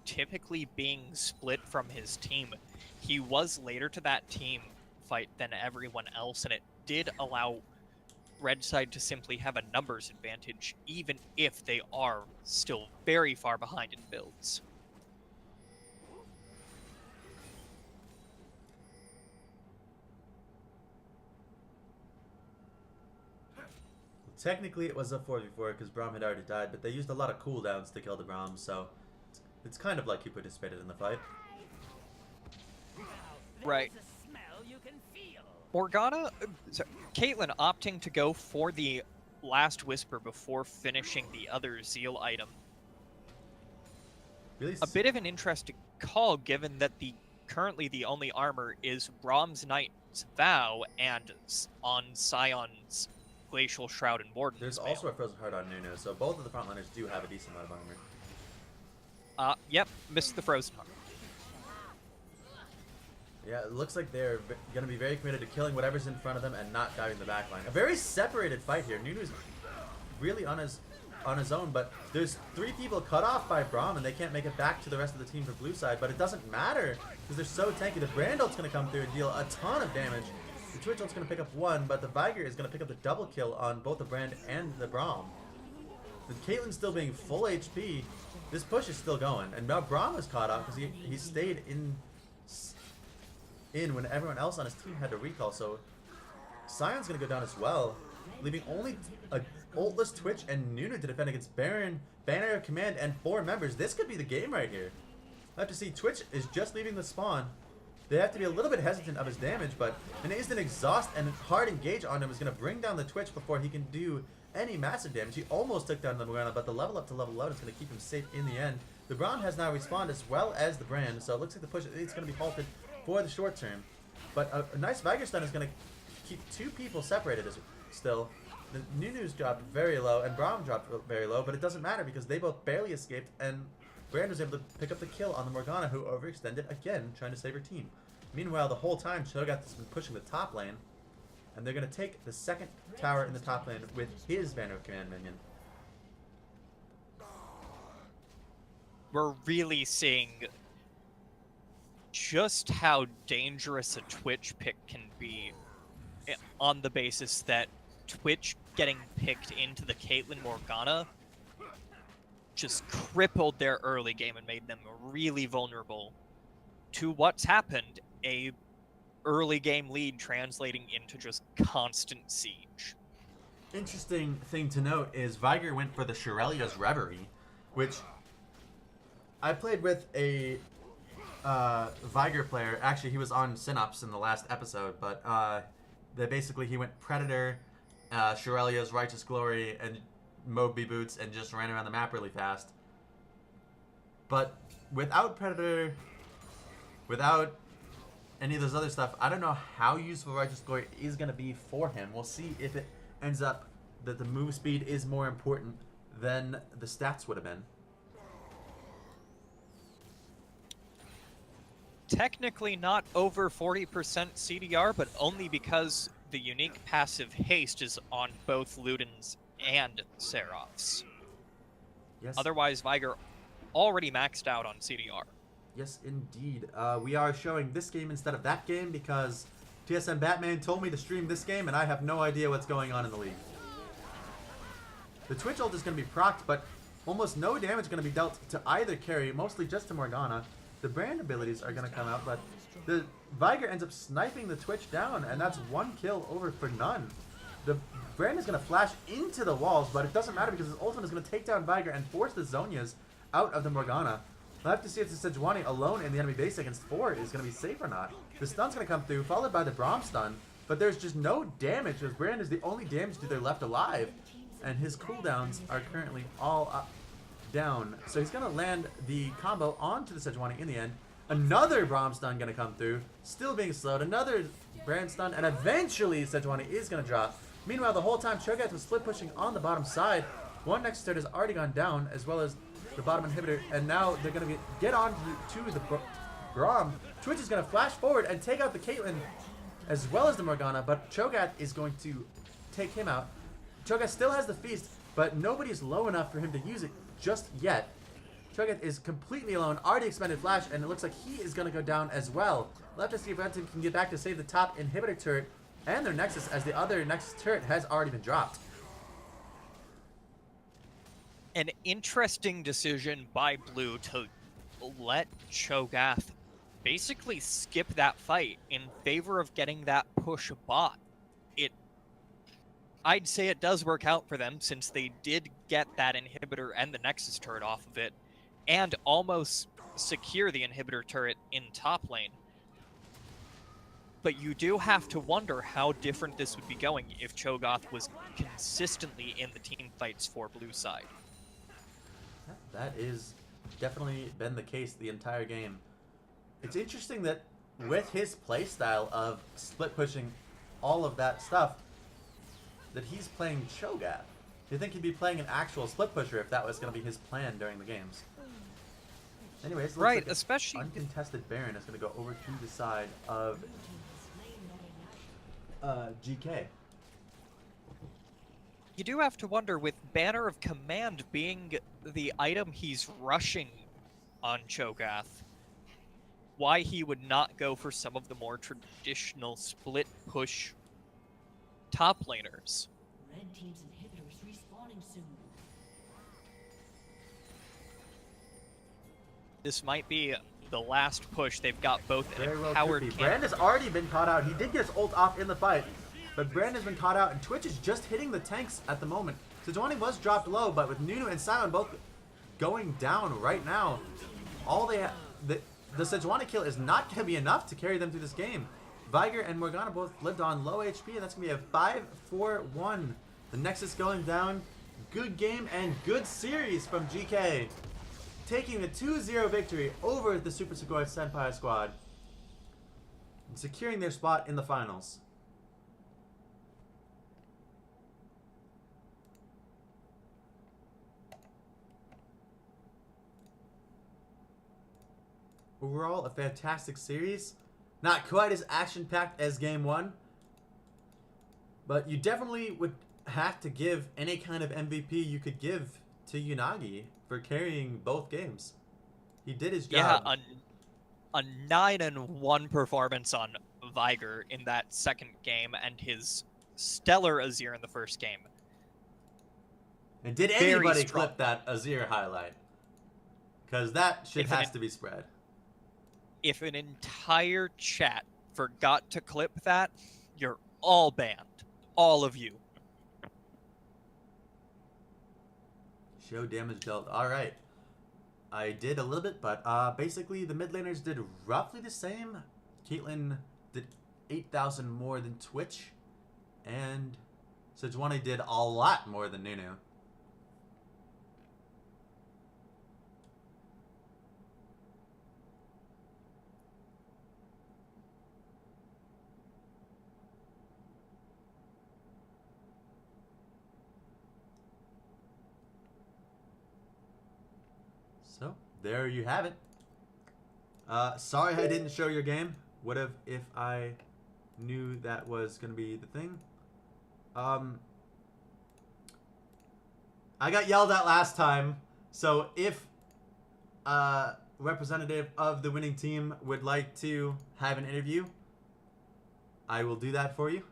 typically being split from his team. He was later to that team fight than everyone else, and it did allow Red side to simply have a numbers advantage, even if they are still very far behind in builds. Technically, it was a 4v4 because Braum had already died, but they used a lot of cooldowns to kill the Braum, so it's kind of like he participated in the fight. Right. Morgana, Caitlyn opting to go for the last Whisper before finishing the other Zeal item. Really a bit of an interesting call, given that currently the only armor is Braum's Knight's Vow and on Scion's Glacial Shroud and Warden's There's Mail. also a Frozen Heart on Nunu, so both of the frontliners do have a decent amount of armor. Yep, missed the Frozen Heart. Yeah, it looks like they're going to be very committed to killing whatever's in front of them and not diving the backline. A very separated fight here. Nunu's really on his own, but there's 3 people cut off by Braum, and they can't make it back to the rest of the team for blue side, but it doesn't matter because they're so tanky. The Brand ult's going to come through and deal a ton of damage. The Twitch ult's going to pick up 1, but the Viger is going to pick up the double kill on both the Brand and the Braum. With Caitlyn still being full HP, this push is still going, and now Braum was caught up because he stayed in when everyone else on his team had to recall, so Scion's going to go down as well, leaving only a ultless Twitch and Nunu to defend against Baron, Banner of Command, and 4 members. This could be the game right here. I have to see Twitch is just leaving the spawn. They have to be a little bit hesitant of his damage, but an instant exhaust and hard engage on him is going to bring down the Twitch before he can do any massive damage. He almost took down the Morgana, but the level up to level out is going to keep him safe in the end. The Braum has now respawned as well as the Brand, so it looks like the push is going to be halted for the short term. But a nice Viger stun is going to keep 2 people separated still. The Nunu's dropped very low and Braum dropped very low, but it doesn't matter because they both barely escaped, and Brand was able to pick up the kill on the Morgana, who overextended again, trying to save her team. Meanwhile, the whole time, Cho'Gath has been pushing the top lane, and they're going to take the second tower in the top lane with his Banner of Command minion. We're really seeing just how dangerous a Twitch pick can be on the basis that Twitch getting picked into the Caitlyn Morgana just crippled their early game and made them really vulnerable to what's happened, a early game lead translating into just constant siege. Interesting thing to note is Viger went for the Shirelia's Reverie, which I played with a Viger player. Actually, he was on Synops in the last episode, but he went Predator, Shirelia's Righteous Glory, and Moby Boots, and just ran around the map really fast. But without Predator, without any of those other stuff, I don't know how useful Righteous Glory is going to be for him. We'll see if it ends up that the move speed is more important than the stats would have been. Technically not over 40% CDR, but only because the unique passive haste is on both Ludens and Seraphs. Yes. Otherwise, Viger already maxed out on CDR. Yes, indeed. We are showing this game instead of that game because TSM Batman told me to stream this game, and I have no idea what's going on in the league. The Twitch ult is going to be procced, but almost no damage going to be dealt to either carry, mostly just to Morgana. The Brand abilities are going to come out, but the Viger ends up sniping the Twitch down, and that's 1 kill over for none. The Brand is going to flash into the walls, but it doesn't matter because his ultimate is going to take down Viger and force the Zonias out of the Morgana. We'll have to see if the Sejuani alone in the enemy base against 4 is going to be safe or not. The stun's going to come through, followed by the Braum stun, but there's just no damage because Brand is the only damage dealer left alive, and his cooldowns are currently all up, down. So he's going to land the combo onto the Sejuani in the end. Another Braum stun going to come through, still being slowed. Another Brand stun, and eventually Sejuani is going to drop. Meanwhile, the whole time Cho'Gath was split pushing on the bottom side. One Nexus turret has already gone down, as well as the bottom inhibitor, and now they're going to get on to the Braum. Twitch is going to flash forward and take out the Caitlyn, as well as the Morgana, but Cho'Gath is going to take him out. Cho'Gath still has the Feast, but nobody's low enough for him to use it just yet. Cho'Gath is completely alone, already expended Flash, and it looks like he is going to go down as well. We'll have to see if Red Team can get back to save the top inhibitor turret and their Nexus, as the other Nexus turret has already been dropped. An interesting decision by Blue to let Cho'Gath basically skip that fight in favor of getting that push bot. I'd say it does work out for them since they did get that inhibitor and the Nexus turret off of it and almost secure the inhibitor turret in top lane. But you do have to wonder how different this would be going if Cho'Gath was consistently in the team fights for Blue side. That is definitely been the case the entire game. It's interesting that with his playstyle of split pushing all of that stuff, that he's playing Cho'Gath. Do you think he'd be playing an actual split pusher if that was going to be his plan during the games? Anyways, right, like especially uncontested Baron is going to go over to the side of GK. You do have to wonder, with Banner of Command being the item he's rushing on Cho'Gath, why he would not go for some of the more traditional split push top laners. Red team's inhibitors respawning soon. This might be the last push. They've got both an Very well empowered could be. camp. Brand has already been caught out. He did get his ult off in the fight, but Brand has been caught out, and Twitch is just hitting the tanks at the moment. Sejuani was dropped low, but with Nunu and Sion both going down right now, all they the Sejuani kill is not going to be enough to carry them through this game. Viger and Morgana both lived on low HP, and that's going to be a 5-4-1. The Nexus going down. Good game and good series from GK. Taking the 2-0 victory over the Super Sugoi Senpai squad. And securing their spot in the finals. Overall, a fantastic series. Not quite as action-packed as Game 1. But you definitely would have to give any kind of MVP you could give to Unagi for carrying both games. He did his job. Yeah, a 9-1 performance on Viger in that second game, and his stellar Azir in the first game. And did Very anybody strong. clip that Azir highlight? Because that shit has to be spread. If an entire chat forgot to clip that, you're all banned. All of you. Show damage dealt. Alright. I did a little bit, but basically the mid laners did roughly the same. Caitlyn did 8,000 more than Twitch. And Sejuani did a lot more than Nunu. So, there you have it. Sorry I didn't show your game. Would have if I knew that was going to be the thing. I got yelled at last time, so if a representative of the winning team would like to have an interview, I will do that for you.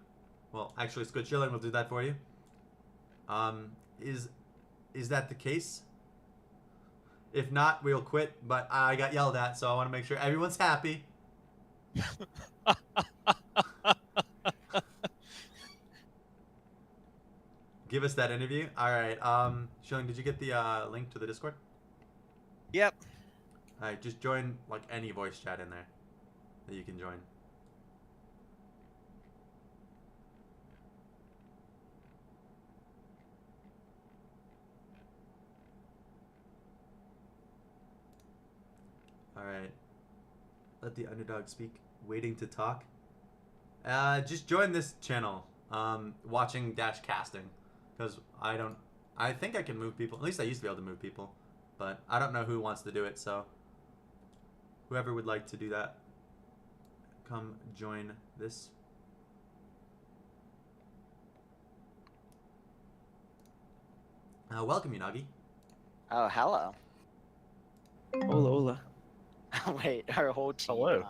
Well, actually, Squid Chillin will do that for you. Is that the case? If not, we'll quit, but I got yelled at, so I want to make sure everyone's happy. give us that interview. All right. Shilling, did you get the link to the Discord? Yep. All right, just join like any voice chat in there that you can join. All right. Let the underdog speak. Waiting to talk. Just join this channel. Watching dash casting, because I think I can move people. At least I used to be able to move people, but I don't know who wants to do it. So whoever would like to do that, come join this. Welcome, Unagi. Oh, hello. Hola, hola. Wait, her whole team. Hello.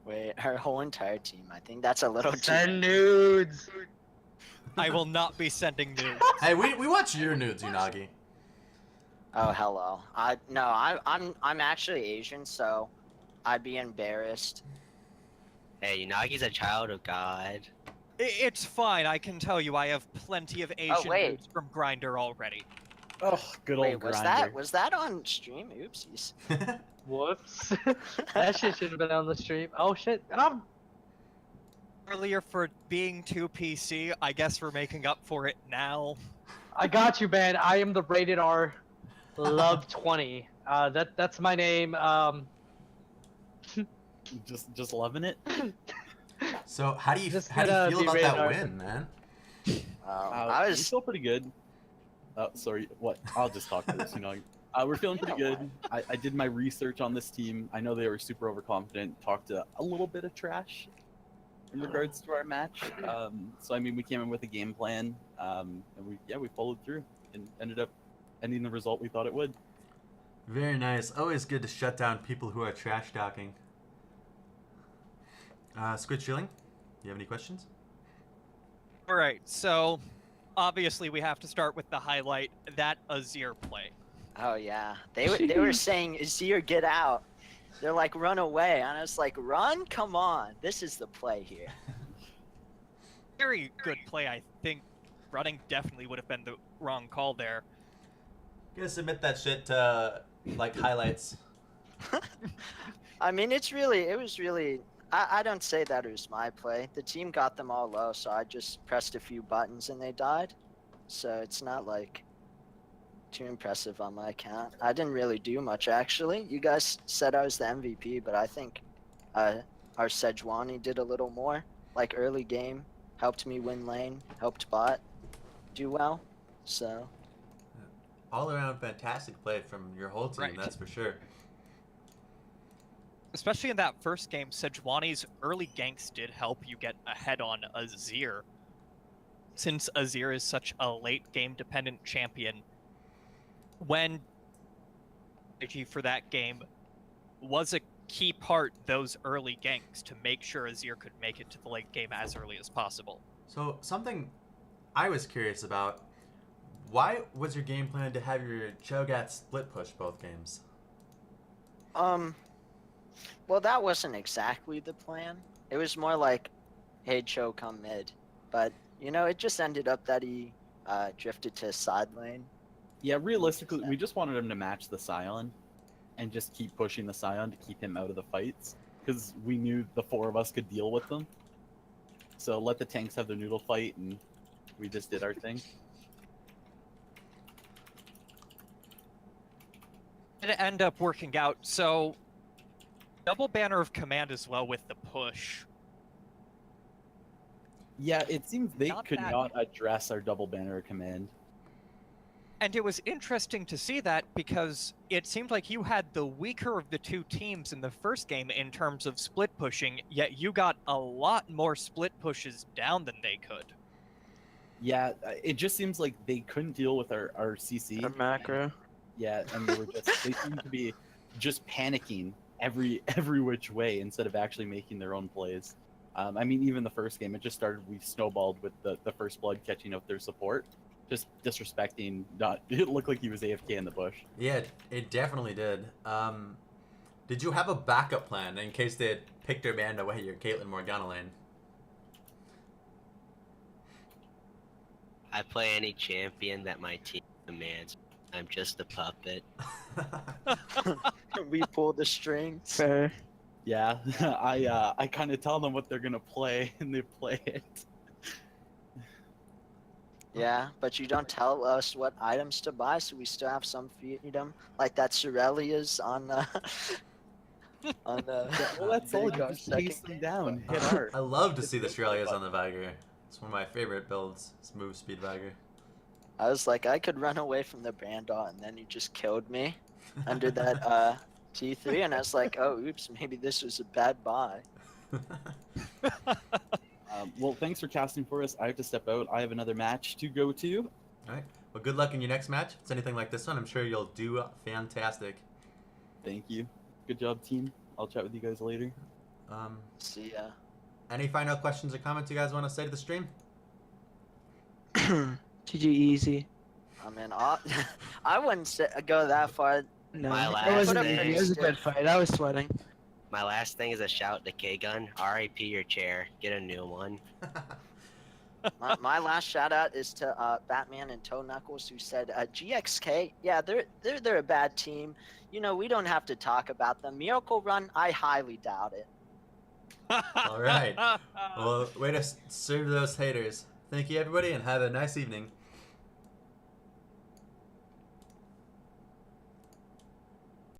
Wait, her whole entire team. I think that's a little Send too. nudes. I will not be sending nudes. Hey, we watch your nudes, Unagi. Oh, hello. I'm actually Asian, so I'd be embarrassed. Hey, Unagi's a child of God. It's fine. I can tell you, I have plenty of Asian wait. nudes from Grinder already. Oh, good old Wait, grinder. was that on stream? Oopsies. Whoops. That shit should have been on the stream. Oh shit. Earlier for being too PC, I guess we're making up for it now. I got you, man. I am the rated R Love 20. That's my name. Just loving it. So how do you Just feel gonna about be that radar. win, man? I We was. feel pretty good. Sorry, what? I'll just talk to this. We're feeling pretty good. I did my research on this team. I know they were super overconfident. Talked to a little bit of trash in regards to our match. So I mean, we came in with a game plan, and we followed through and ended up ending the result we thought it would. Very nice. Always good to shut down people who are trash talking. Squid Shilling, you have any questions? All right, so obviously we have to start with the highlight, that Azir play. Oh yeah. They were saying, Azir, get out. They're like, run away. And I was like, run? Come on. This is the play here. Very good play, I think. Running definitely would have been the wrong call there. Gonna submit that shit to like highlights. I mean, it was really. I don't say that it was my play. The team got them all low, so I just pressed a few buttons and they died. So it's not like too impressive on my account. I didn't really do much actually. You guys said I was the MVP, but I think our Sejuani did a little more. Like early game, helped me win lane, helped bot do well. So All around fantastic play from your whole team, Right. that's for sure. Especially in that first game, Sejuani's early ganks did help you get ahead on Azir. Since Azir is such a late game dependent champion, when strategy for that game was a key part, those early ganks, to make sure Azir could make it to the late game as early as possible. So something I was curious about, why was your game plan to have your Cho'Gath split push both games? Well, that wasn't exactly the plan. It was more like, hey, Cho, come mid. But, it just ended up that he drifted to side lane. Yeah, realistically, we just wanted him to match the Scion and just keep pushing the Scion to keep him out of the fights, because we knew the four of us could deal with them. So let the tanks have their noodle fight, and we just did our thing. It ended up working out, so double banner of command as well with the push. Yeah, it seems they Not could bad. not address our double banner of command. And it was interesting to see that because it seemed like you had the weaker of the two teams in the first game in terms of split pushing, yet you got a lot more split pushes down than they could. Yeah, it just seems like they couldn't deal with our CC. macro. Yeah, and they seemed to be just panicking every which way instead of actually making their own plays. I mean, even the first game, it just started, we snowballed with the first blood catching up their support. Just disrespecting, it looked like he was AFK in the bush. Yeah, it definitely did. Did you have a backup plan in case they had picked or banned away your Caitlyn Morgana lane? I play any champion that my team demands. I'm just a puppet. We pull the strings. Fair. Yeah, I kind of tell them what they're gonna play, and they play it. Yeah, but you don't tell us what items to buy, so we still have some freedom, like that Sorelia's on the on the. Well, that's all. You Vanguard just chase second them game. down, hit art. I love to It's see the no Australias fun. on the Viger. It's one of my favorite builds. It's move speed Viger. I was like, I could run away from the Brandot, and then he just killed me under that T3, and I was like, oh, oops, maybe this was a bad buy. Well, thanks for casting for us. I have to step out. I have another match to go to. All right. Well, good luck in your next match. If it's anything like this one, I'm sure you'll do fantastic. Thank you. Good job, team. I'll chat with you guys later. See ya. Any final questions or comments you guys want to say to the stream? GG easy. I mean, I wouldn't go that far. No, My it last wasn't thing- easy. It was a good fight. I was sweating. My last thing is a shout to K-Gun. R.I.P. your chair. Get a new one. My last shout out is to Batman and Toe Knuckles, who said GXK. Yeah, they're a bad team. You know, we don't have to talk about them. Miracle Run, I highly doubt it. All right. Well, way to serve those haters. Thank you, everybody, and have a nice evening.